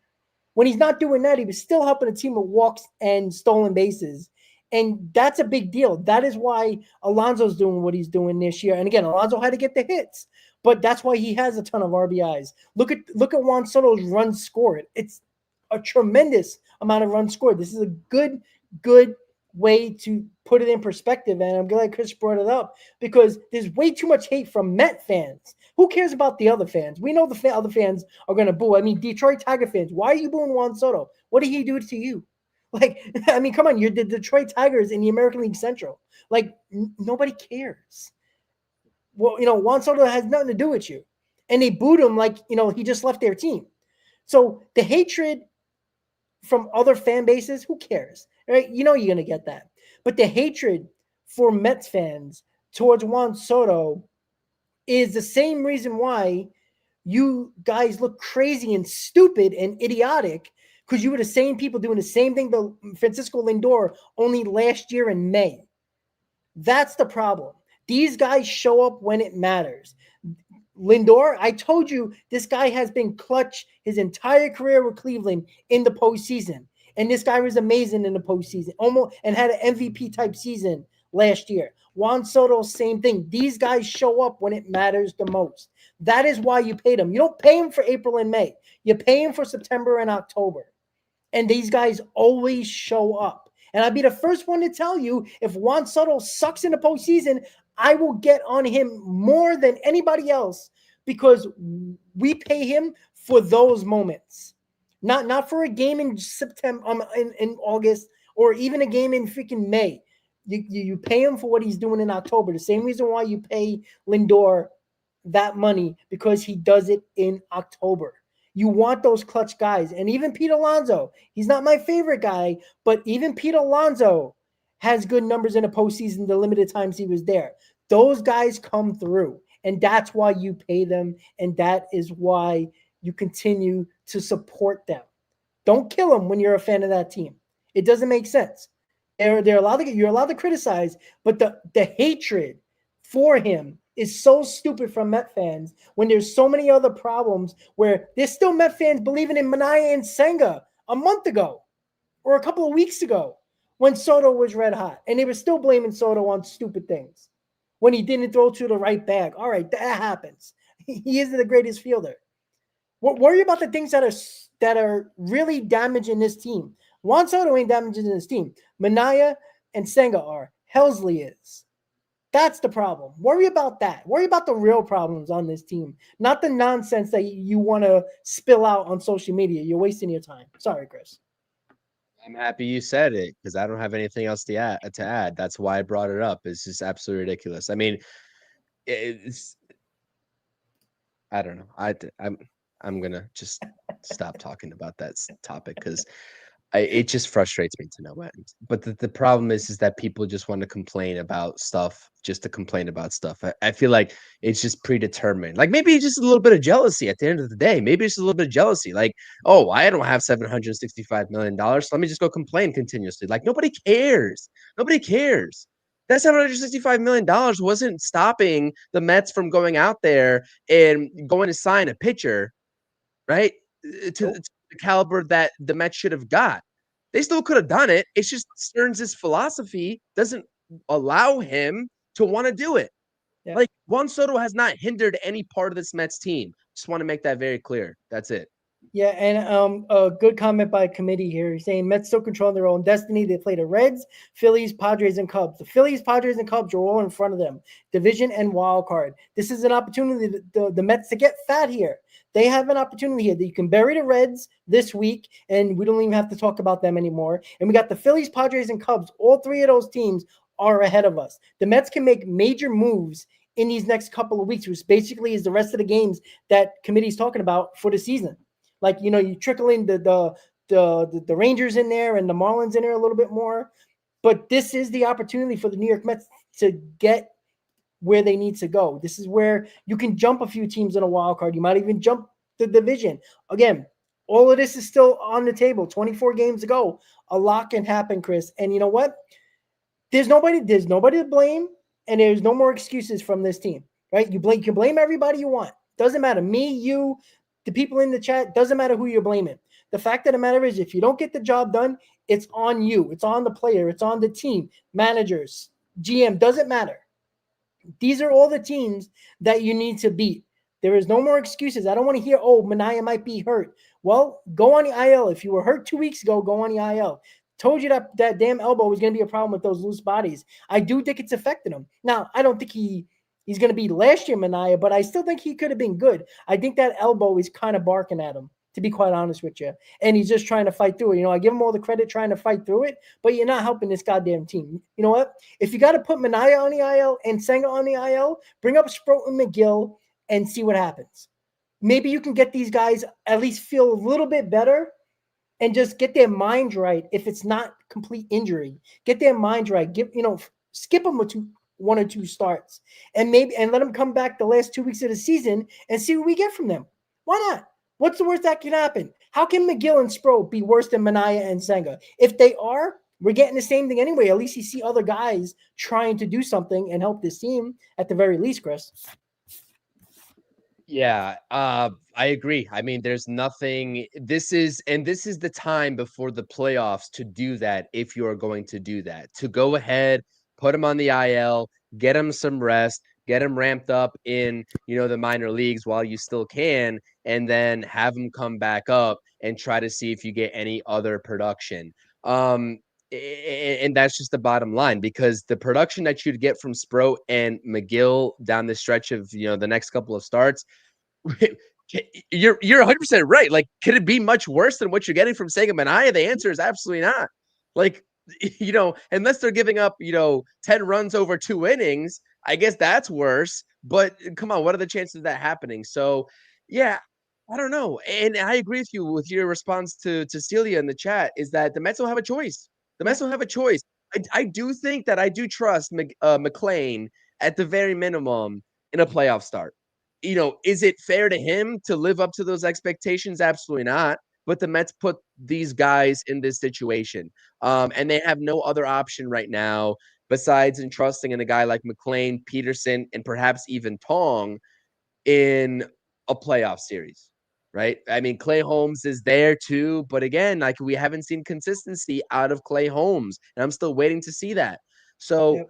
When he's not doing that, he was still helping a team with walks and stolen bases. And that's a big deal. That is why Alonso's doing what he's doing this year. And again, Alonso had to get the hits, but that's why he has a ton of RBIs. Look at Juan Soto's runs scored. It's a tremendous amount of runs scored. This is a good way to put it in perspective. And I'm glad Chris brought it up because there's way too much hate from Met fans. Who cares about the other fans? We know the other fans are going to boo. I mean, Detroit Tiger fans, why are you booing Juan Soto? What did he do to you? Like, I mean, come on, you're the Detroit Tigers in the American League Central. Like, nobody cares. Well, Juan Soto has nothing to do with you. And they booed him like, he just left their team. So the hatred from other fan bases, who cares? Right? You're going to get that. But the hatred for Mets fans towards Juan Soto is the same reason why you guys look crazy and stupid and idiotic, because you were the same people doing the same thing to Francisco Lindor only last year in May. That's the problem. These guys show up when it matters. Lindor, I told you, this guy has been clutch his entire career with Cleveland in the postseason. And this guy was amazing in the postseason, almost, and had an MVP type season last year. Juan Soto, same thing. These guys show up when it matters the most. That is why you pay them. You don't pay them for April and May. You pay them for September and October. And these guys always show up. And I'd be the first one to tell you, if Juan Soto sucks in the postseason, I will get on him more than anybody else because we pay him for those moments. Not for a game in September, in August, or even a game in freaking May. You pay him for what he's doing in October. The same reason why you pay Lindor that money, because he does it in October. You want those clutch guys. And even Pete Alonso, he's not my favorite guy, but even Pete Alonso has good numbers in the postseason, the limited times he was there. Those guys come through, and that's why you pay them, and that is why you continue to support them. Don't kill them when you're a fan of that team. It doesn't make sense. You're allowed to criticize, but the hatred for him is so stupid from Met fans when there's so many other problems where there's still Met fans believing in Minaya and Senga a month ago or a couple of weeks ago when Soto was red hot, and they were still blaming Soto on stupid things. when he didn't throw to the right bag. All right, that happens. He isn't the greatest fielder. Worry about the things that are really damaging this team. Juan Soto ain't damaging this team. Manaya and Senga are. Helsley is. That's the problem. Worry about that. Worry about the real problems on this team, not the nonsense that you want to spill out on social media. You're wasting your time. Sorry, Chris. I'm happy you said it because I don't have anything else to add. That's why I brought it up. It's just absolutely ridiculous. I mean, it's I don't know. I'm gonna just stop talking about that topic because it just frustrates me to no end. But the problem is that people just want to complain about stuff just to complain about stuff. I feel like it's just predetermined. Like maybe it's just a little bit of jealousy at the end of the day. Maybe it's just a little bit of jealousy. Like, oh, I don't have $765 million. So let me just go complain continuously. Like nobody cares. Nobody cares. That $765 million wasn't stopping the Mets from going out there and going to sign a pitcher, right? To Nope. the caliber that the Mets should have got. They still could have done it. It's just Stearns' philosophy doesn't allow him to want to do it. Yeah. Like Juan Soto has not hindered any part of this Mets team. Just want to make that very clear. That's it. Yeah, and a good comment by committee here. He's saying Mets still control their own destiny. They play the Reds, Phillies, Padres, and Cubs. The Phillies, Padres, and Cubs are all in front of them. Division and wild card. This is an opportunity the Mets to get fat here. They have an opportunity here that you can bury the Reds this week, and we don't even have to talk about them anymore. And we got the Phillies, Padres, and Cubs. All three of those teams are ahead of us. The Mets can make major moves in these next couple of weeks, which basically is the rest of the games that committee's talking about for the season. Like, you trickle in the Rangers in there and the Marlins in there a little bit more. But this is the opportunity for the New York Mets to get where they need to go. This is where you can jump a few teams in a wild card. You might even jump the division. Again, all of this is still on the table. 24 games to go. A lot can happen, Chris. And you know what? There's nobody to blame, and there's no more excuses from this team. Right? You can blame everybody you want. Doesn't matter. Me, you, the people in the chat, doesn't matter who you're blaming. The fact of the matter is, if you don't get the job done, it's on you. It's on the player. It's on the team, managers, GM. Doesn't matter. These are all the teams that you need to beat. There is no more excuses. I don't want to hear, oh, Manaya might be hurt. Well, go on the IL. If you were hurt 2 weeks ago, go on the IL. Told you that damn elbow was going to be a problem with those loose bodies. I do think it's affected him. Now, I don't think he's going to be last year Manaya, but I still think he could have been good. I think that elbow is kind of barking at him, to be quite honest with you. And he's just trying to fight through it. I give him all the credit trying to fight through it, but you're not helping this goddamn team. You know what? If you got to put Manaya on the IL and Senga on the IL, bring up Sproat and McGill and see what happens. Maybe you can get these guys at least feel a little bit better and just get their mind right. If it's not complete injury, get their mind right. Skip them with one or two starts, and let them come back the last 2 weeks of the season and see what we get from them. Why not? What's the worst that can happen? How can McGill and Sproat be worse than Manaya and Senga? If they are, we're getting the same thing anyway. At least you see other guys trying to do something and help this team at the very least, Chris. Yeah, I agree. I mean, there's nothing. This is the time before the playoffs to do that. If you are going to do that, to go ahead, put him on the IL, get him some rest, get him ramped up in the minor leagues while you still can, and then have him come back up and try to see if you get any other production. And that's just the bottom line, because the production that you'd get from Sproat and McGill down the stretch of the next couple of starts, you're 100% right. Like, could it be much worse than what you're getting from Sega Manaya? The answer is absolutely not. Like, unless they're giving up 10 runs over 2 innings, I guess that's worse. But come on, what are the chances of that happening? So yeah, I don't know. And I agree with you with your response to Celia in the chat, is that the Mets don't have a choice. The Mets don't have a choice. I do think that I do trust McLean at the very minimum in a playoff start. Is it fair to him to live up to those expectations? Absolutely not. But the Mets put these guys in this situation, and they have no other option right now besides entrusting in a guy like McLean, Peterson, and perhaps even Tong in a playoff series. Right? I mean, Clay Holmes is there too, but again, like, we haven't seen consistency out of Clay Holmes, and I'm still waiting to see that. So Yep.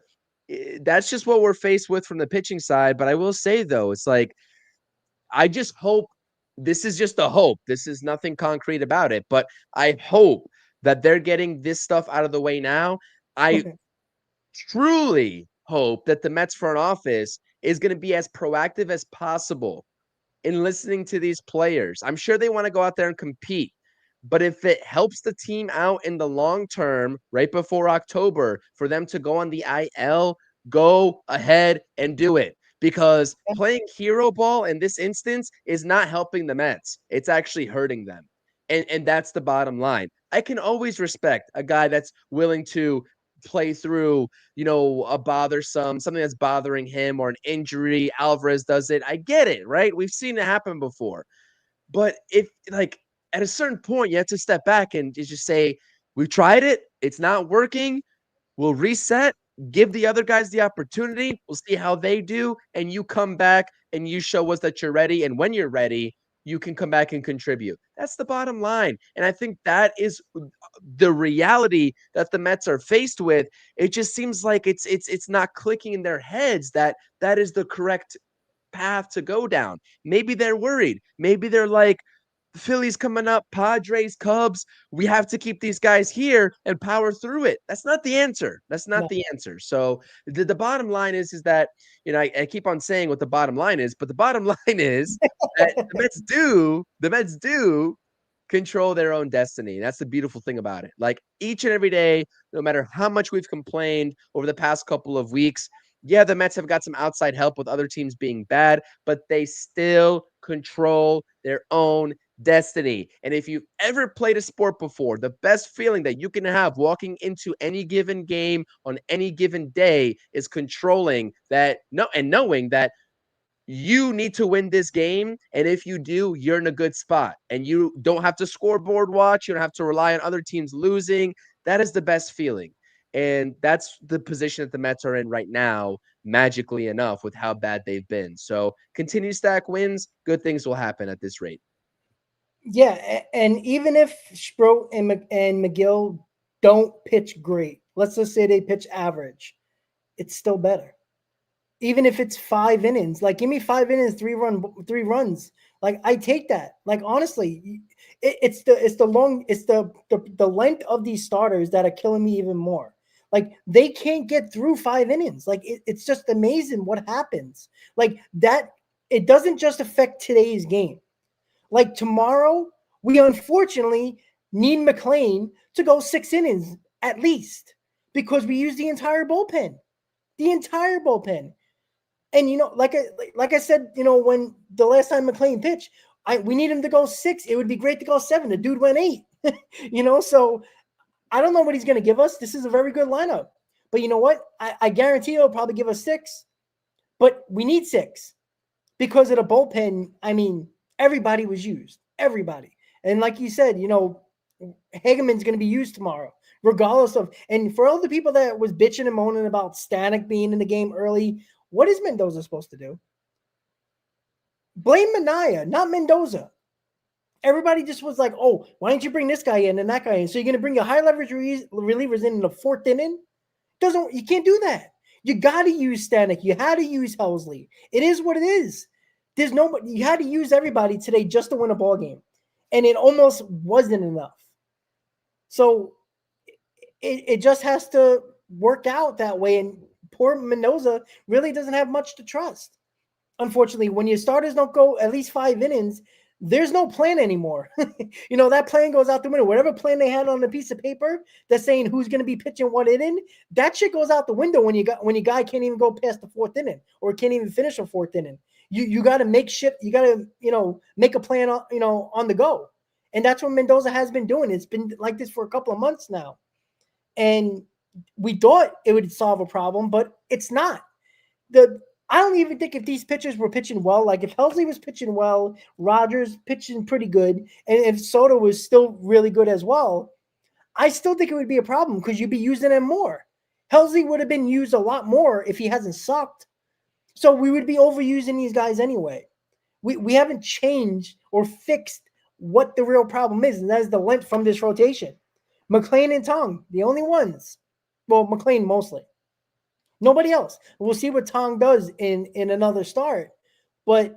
that's just what we're faced with from the pitching side. But I will say, though, it's like, I just hope this is just a hope. This is nothing concrete about it, but I hope that they're getting this stuff out of the way now. I truly hope that the Mets front office is going to be as proactive as possible in listening to these players. I'm sure they want to go out there and compete, but if it helps the team out in the long term, right before October, for them to go on the IL, go ahead and do it. Because playing hero ball in this instance is not helping the Mets. It's actually hurting them. And that's the bottom line. I can always respect a guy that's willing to play through, something that's bothering him or an injury. Alvarez does it. I get it, right? We've seen it happen before. But if, like, at a certain point, you have to step back and just say, we've tried it. It's not working. We'll reset, give the other guys the opportunity. We'll see how they do. And you come back and you show us that you're ready. And when you're ready, you can come back and contribute. That's the bottom line. And I think that is the reality that the Mets are faced with. It just seems like it's not clicking in their heads that that is the correct path to go down. Maybe they're worried. Maybe they're like, the Phillies coming up, Padres, Cubs. We have to keep these guys here and power through it. That's not the answer. That's not the answer. So the bottom line is that, I keep on saying what the bottom line is, but the bottom line is that the Mets do control their own destiny. That's the beautiful thing about it. Like, each and every day, no matter how much we've complained over the past couple of weeks, yeah, the Mets have got some outside help with other teams being bad, but they still control their own destiny. And if you've ever played a sport before, the best feeling that you can have walking into any given game on any given day is controlling that, and knowing that you need to win this game. And if you do, you're in a good spot and you don't have to scoreboard watch. You don't have to rely on other teams losing. That is the best feeling. And that's the position that the Mets are in right now, magically enough, with how bad they've been. So continue to stack wins. Good things will happen at this rate. Yeah, and even if Sproat and McGill don't pitch great, let's just say they pitch average, it's still better. Even if it's 5 innings, like, give me 5 innings, 3 runs. Like, I take that. Like, honestly, it's the length of these starters that are killing me even more. Like, they can't get through 5 innings. Like, it's just amazing what happens. Like that, it doesn't just affect today's game. Like, tomorrow, we unfortunately need McLean to go 6 innings at least because we use the entire bullpen. The entire bullpen. And like I said, when the last time McLean pitched, we need him to go 6. It would be great to go 7. The dude went 8. So I don't know what he's going to give us. This is a very good lineup. But you know what? I guarantee he'll probably give us 6. But we need 6 because of the bullpen. I mean, everybody was used. Everybody. And like you said, Hageman's going to be used tomorrow, regardless of. And for all the people that was bitching and moaning about Stanek being in the game early, what is Mendoza supposed to do? Blame Minaya, not Mendoza. Everybody just was like, oh, why don't you bring this guy in and that guy in? So you're going to bring your high leverage relievers in the 4th inning? You can't do that. You got to use Stanek. You had to use Helsley. It is what it is. You had to use everybody today just to win a ball game. And it almost wasn't enough. So it just has to work out that way. And poor Mendoza really doesn't have much to trust. Unfortunately, when your starters don't go at least 5 innings, there's no plan anymore. That plan goes out the window. Whatever plan they had on a piece of paper that's saying who's going to be pitching what inning, that shit goes out the window when your guy can't even go past the 4th inning or can't even finish a 4th inning. You got to make shit. You got to make a plan on the go, and that's what Mendoza has been doing. It's been like this for a couple of months now, and we thought it would solve a problem, but it's not. I don't even think if these pitchers were pitching well, like if Helsley was pitching well, Rogers pitching pretty good, and if Soto was still really good as well, I still think it would be a problem because you'd be using him more. Helsley would have been used a lot more if he hasn't sucked. So we would be overusing these guys anyway. We haven't changed or fixed what the real problem is, and that is the length from this rotation. McLean and Tong, the only ones. Well, McLean mostly. Nobody else. We'll see what Tong does in another start, but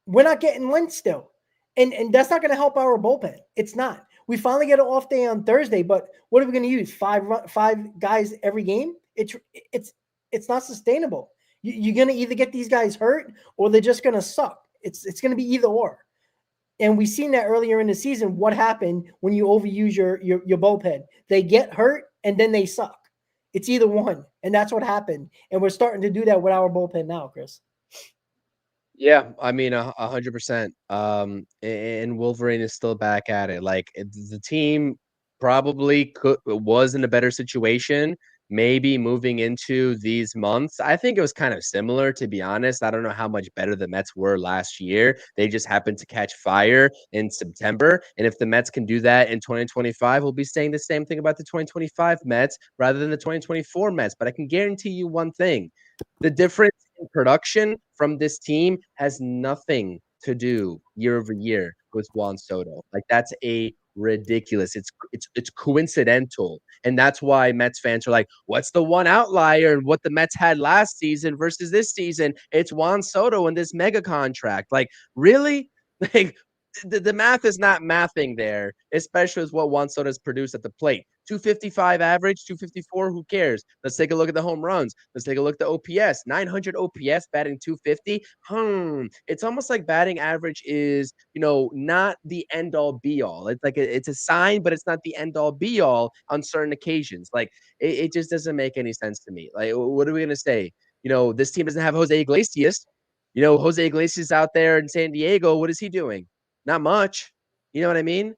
we're not getting Lynch still, and that's not going to help our bullpen. It's not. We finally get an off day on Thursday, but what are we going to use? Five guys every game? It's not sustainable. You're going to either get these guys hurt or they're just going to suck. It's going to be either or. And we seen that earlier in the season. What happened when you overuse your bullpen? They get hurt and then they suck. It's either one, and that's what happened. And we're starting to do that with our bullpen now, Chris. Yeah, I mean, 100%. And Wolverine is still back at it. Like the team probably was in a better situation, maybe moving into these months. I think it was kind of similar, to be honest. I don't know how much better the Mets were last year. They just happened to catch fire in September. And if the Mets can do that in 2025, we'll be saying the same thing about the 2025 Mets rather than the 2024 Mets. But I can guarantee you one thing. The difference in production from this team has nothing to do year over year with Juan Soto. Like that's a ridiculous. It's coincidental. And that's why Mets fans are like, what's the one outlier and what the Mets had last season versus this season? It's Juan Soto and this mega contract. Like, really? Like the math is not mathing there, especially with what Juan Soto has produced at the plate. 255 average, 254, who cares? Let's take a look at the home runs. Let's take a look at the OPS. 900 OPS, batting 250. It's almost like batting average is, not the end all be all. It's like it's a sign, but it's not the end all be all on certain occasions. Like it just doesn't make any sense to me. Like, what are we gonna say? This team doesn't have Jose Iglesias. Jose Iglesias out there in San Diego. What is he doing? Not much. You know what I mean?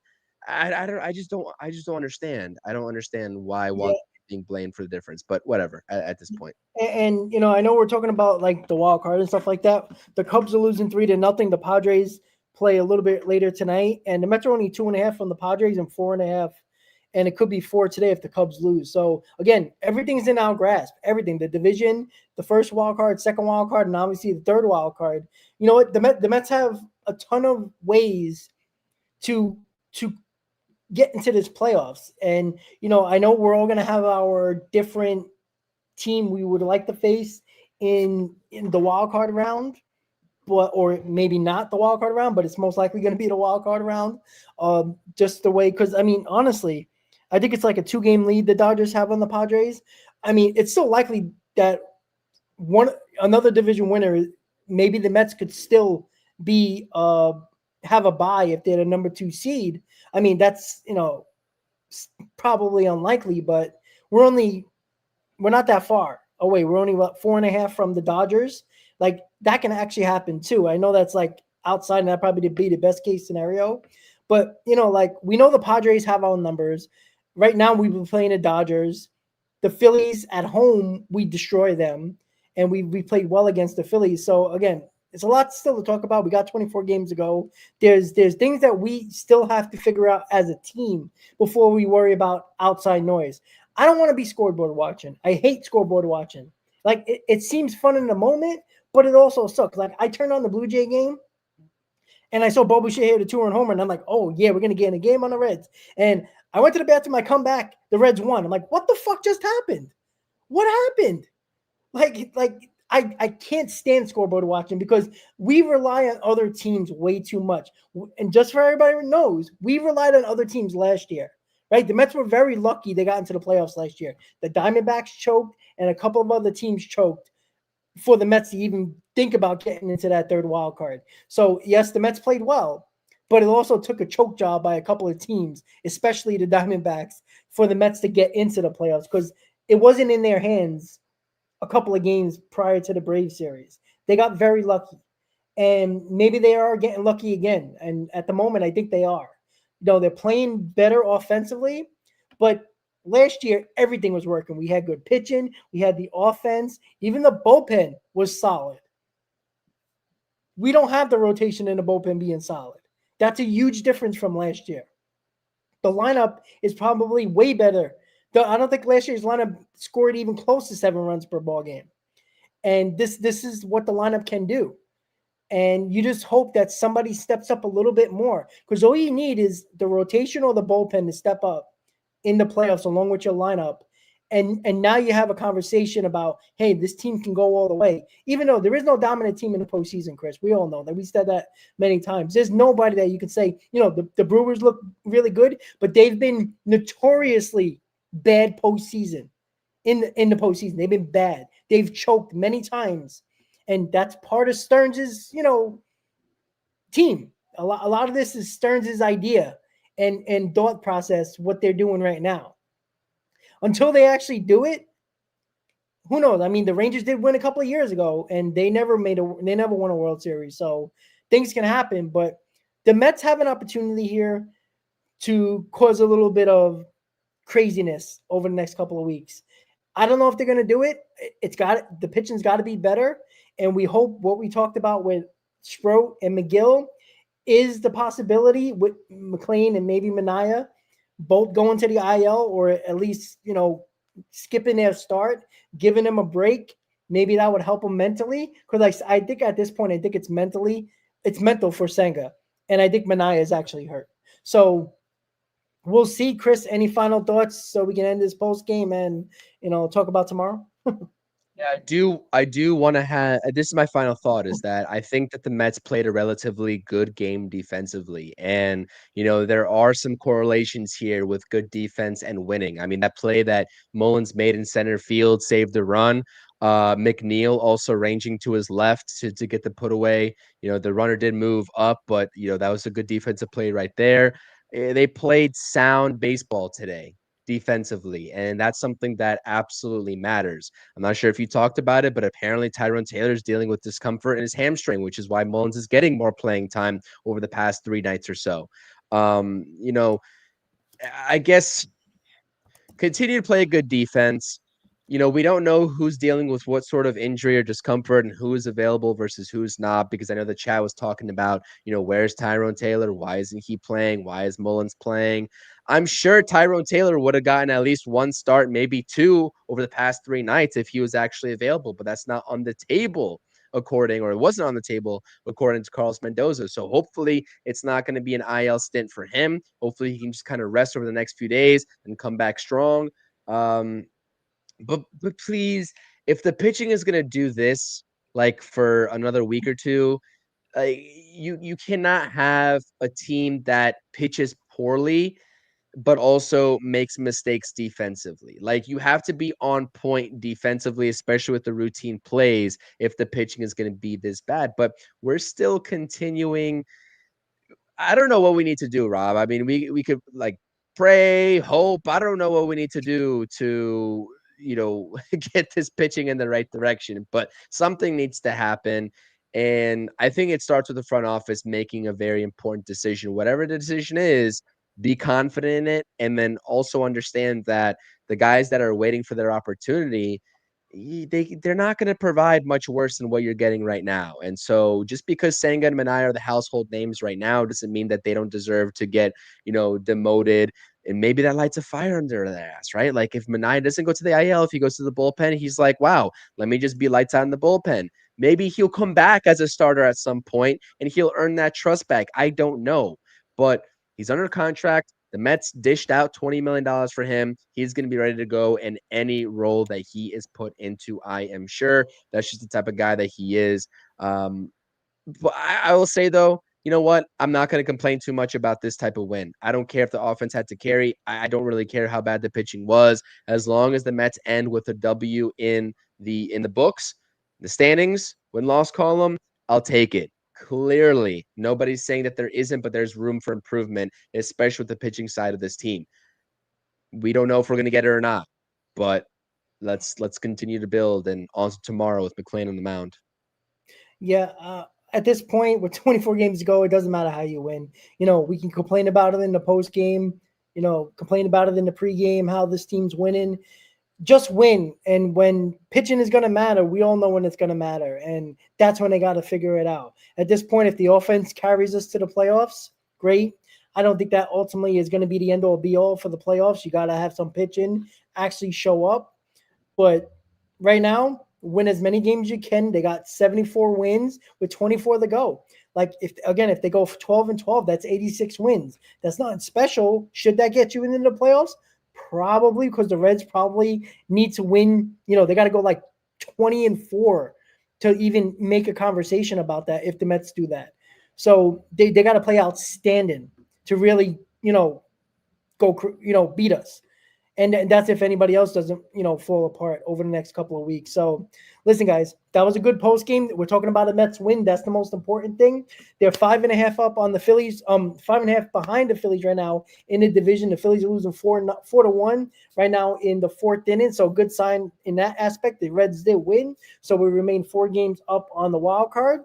I just don't understand. I don't understand why Yeah. one being blamed for the difference, but whatever at this point. And I know we're talking about like the wild card and stuff like that. The Cubs are losing 3-0. The Padres play a little bit later tonight, and the Mets are only 2.5 from the Padres and 4.5, and it could be 4 today if the Cubs lose. So again, everything's in our grasp. Everything, the division, the first wild card, second wild card, and obviously the third wild card. You know what? The Mets have a ton of ways to get into this playoffs, and I know we're all gonna have our different team we would like to face in the wild card round, or maybe not the wild card round, but it's most likely going to be the wild card round. Just the way, because I mean, honestly, I think it's like a 2-game lead the Dodgers have on the Padres. I mean, it's still likely that another division winner, maybe the Mets could still be have a bye if they're the number 2 seed. I mean, that's probably unlikely, but we're not that far away. We're only about 4.5 from the Dodgers. Like that can actually happen too. I know that's like outside, and that probably be the best case scenario. But like we know the Padres have our numbers. Right now, we've been playing the Dodgers. The Phillies at home, we destroy them, and we played well against the Phillies. So again, it's a lot still to talk about. We got 24 games to go. There's things that we still have to figure out as a team before we worry about outside noise. I don't want to be scoreboard watching. I hate scoreboard watching. Like it seems fun in the moment, but it also sucks. Like I turned on the Blue Jay game and I saw Bo Bichette hit a 2-run homer, and I'm like, oh yeah, we're gonna get in a game on the Reds. And I went to the bathroom, I come back, the Reds won. I'm like, what the fuck just happened? What happened? Like I can't stand scoreboard watching because we rely on other teams way too much. And just for everybody who knows, we relied on other teams last year. Right, the Mets were very lucky they got into the playoffs last year. The Diamondbacks choked, and a couple of other teams choked for the Mets to even think about getting into that third wild card. So yes, the Mets played well, but it also took a choke job by a couple of teams, especially the Diamondbacks, for the Mets to get into the playoffs because it wasn't in their hands a couple of games prior to the Braves series. They got very lucky, and maybe they are getting lucky again. And at the moment, I think they are. They're playing better offensively, but last year everything was working. We had good pitching, we had the offense, even the bullpen was solid. We don't have the rotation in the bullpen being solid. That's a huge difference from last year. The lineup is probably way better. I don't think last year's lineup scored even close to 7 runs per ball game. And this is what the lineup can do. And you just hope that somebody steps up a little bit more, because all you need is the rotation or the bullpen to step up in the playoffs along with your lineup And now you have a conversation about, hey, this team can go all the way. Even though there is no dominant team in the postseason, Chris. We all know that. We said that many times. There's nobody that you can say, the Brewers look really good, but they've been notoriously bad postseason. In the postseason, they've been bad. They've choked many times. And that's part of Stearns' team. A lot of this is Stearns' idea and thought process, what they're doing right now. Until they actually do it, who knows? I mean, the Rangers did win a couple of years ago, and they never won a World Series. So things can happen, but the Mets have an opportunity here to cause a little bit of craziness over the next couple of weeks. I don't know if they're going to do it. The pitching's got to be better, and we hope what we talked about with Sproat and McGill is the possibility with McLean and maybe Manaea both going to the IL, or at least, skipping their start, giving them a break. Maybe that would help them mentally. Because I think at this point, I think it's mental for Senga. And I think Manaea is actually hurt. So we'll see. Chris, any final thoughts so we can end this post game and, talk about tomorrow? Yeah, I do want to have this is my final thought, is that I think that the Mets played a relatively good game defensively. And, there are some correlations here with good defense and winning. I mean, that play that Mullins made in center field saved the run. McNeil also ranging to his left to get the put away. The runner did move up, but, that was a good defensive play right there. They played sound baseball today defensively, and that's something that absolutely matters. I'm not sure if you talked about it, but apparently Tyrone Taylor is dealing with discomfort in his hamstring, which is why Mullins is getting more playing time over the past 3 nights or so. I guess continue to play a good defense. We don't know who's dealing with what sort of injury or discomfort and who is available versus who's not, because I know the chat was talking about, where's Tyrone Taylor? Why isn't he playing? Why is Mullins playing? I'm sure Tyrone Taylor would have gotten at least 1 start, maybe 2 over the past 3 nights if he was actually available, but that's not on the table it wasn't on the table according to Carlos Mendoza. So hopefully it's not going to be an IL stint for him. Hopefully he can just kind of rest over the next few days and come back strong. But please, if the pitching is going to do this like for another week or two, you cannot have a team that pitches poorly but also makes mistakes defensively. Like, you have to be on point defensively, especially with the routine plays, if the pitching is going to be this bad. But we're still continuing. I don't know what we need to do, Rob. I mean, we could like pray, hope. I don't know what we need to do to, get this pitching in the right direction, but something needs to happen. And I think it starts with the front office making a very important decision. Whatever the decision is, be confident in it, and then also understand that the guys that are waiting for their opportunity, they're not going to provide much worse than what you're getting right now. And so just because Senga and Manaea are the household names right now doesn't mean that they don't deserve to get, demoted. And maybe that lights a fire under their ass, right? Like, if Manaea doesn't go to the IL, if he goes to the bullpen, he's like, wow, let me just be lights out in the bullpen. Maybe he'll come back as a starter at some point and he'll earn that trust back. I don't know. But he's under contract. The Mets dished out $20 million for him. He's going to be ready to go in any role that he is put into, I am sure. That's just the type of guy that he is. But I will say, though, you know what? I'm not going to complain too much about this type of win. I don't care if the offense had to carry. I don't really care how bad the pitching was. As long as the Mets end with a W in the books, the standings, win-loss column, I'll take it. Clearly, nobody's saying that there isn't, but there's room for improvement, especially with the pitching side of this team. We don't know if we're going to get it or not, but let's continue to build, and on to tomorrow with McLean on the mound. Yeah, at this point, with 24 games to go, it doesn't matter how you win. We can complain about it in the post game, complain about it in the pregame, how this team's winning. Just win. And when pitching is going to matter, we all know when it's going to matter. And that's when they got to figure it out. At this point, if the offense carries us to the playoffs, great. I don't think that ultimately is going to be the end all be all for the playoffs. You got to have some pitching actually show up. But right now, win as many games as you can. They got 74 wins with 24 to go. Like, if they go 12-12, that's 86 wins. That's not special. Should that get you into the playoffs? Probably because the Reds probably need to win. They got to go like 20-4 to even make a conversation about that if the Mets do that. So they got to play outstanding to really, go, beat us. And that's if anybody else doesn't, fall apart over the next couple of weeks. So listen, guys, that was a good post game. We're talking about a Mets win. That's the most important thing. They're 5.5 up on the Phillies, 5.5 behind the Phillies right now in the division. The Phillies are losing 4-1 right now in the fourth inning. So good sign in that aspect. The Reds did win. So we remain 4 games up on the wild card.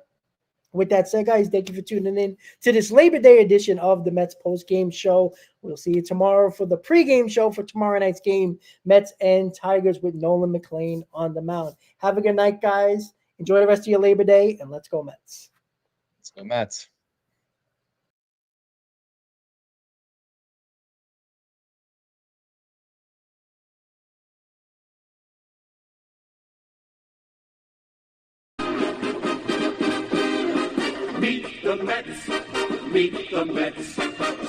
With that said, guys, thank you for tuning in to this Labor Day edition of the Mets post-game show. We'll see you tomorrow for the pregame show for tomorrow night's game, Mets and Tigers with Nolan McLean on the mound. Have a good night, guys. Enjoy the rest of your Labor Day, and let's go Mets. Let's go Mets. Meet the Mets, meet the Mets.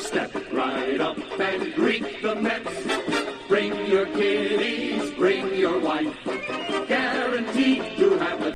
Step right up and greet the Mets. Bring your kiddies, bring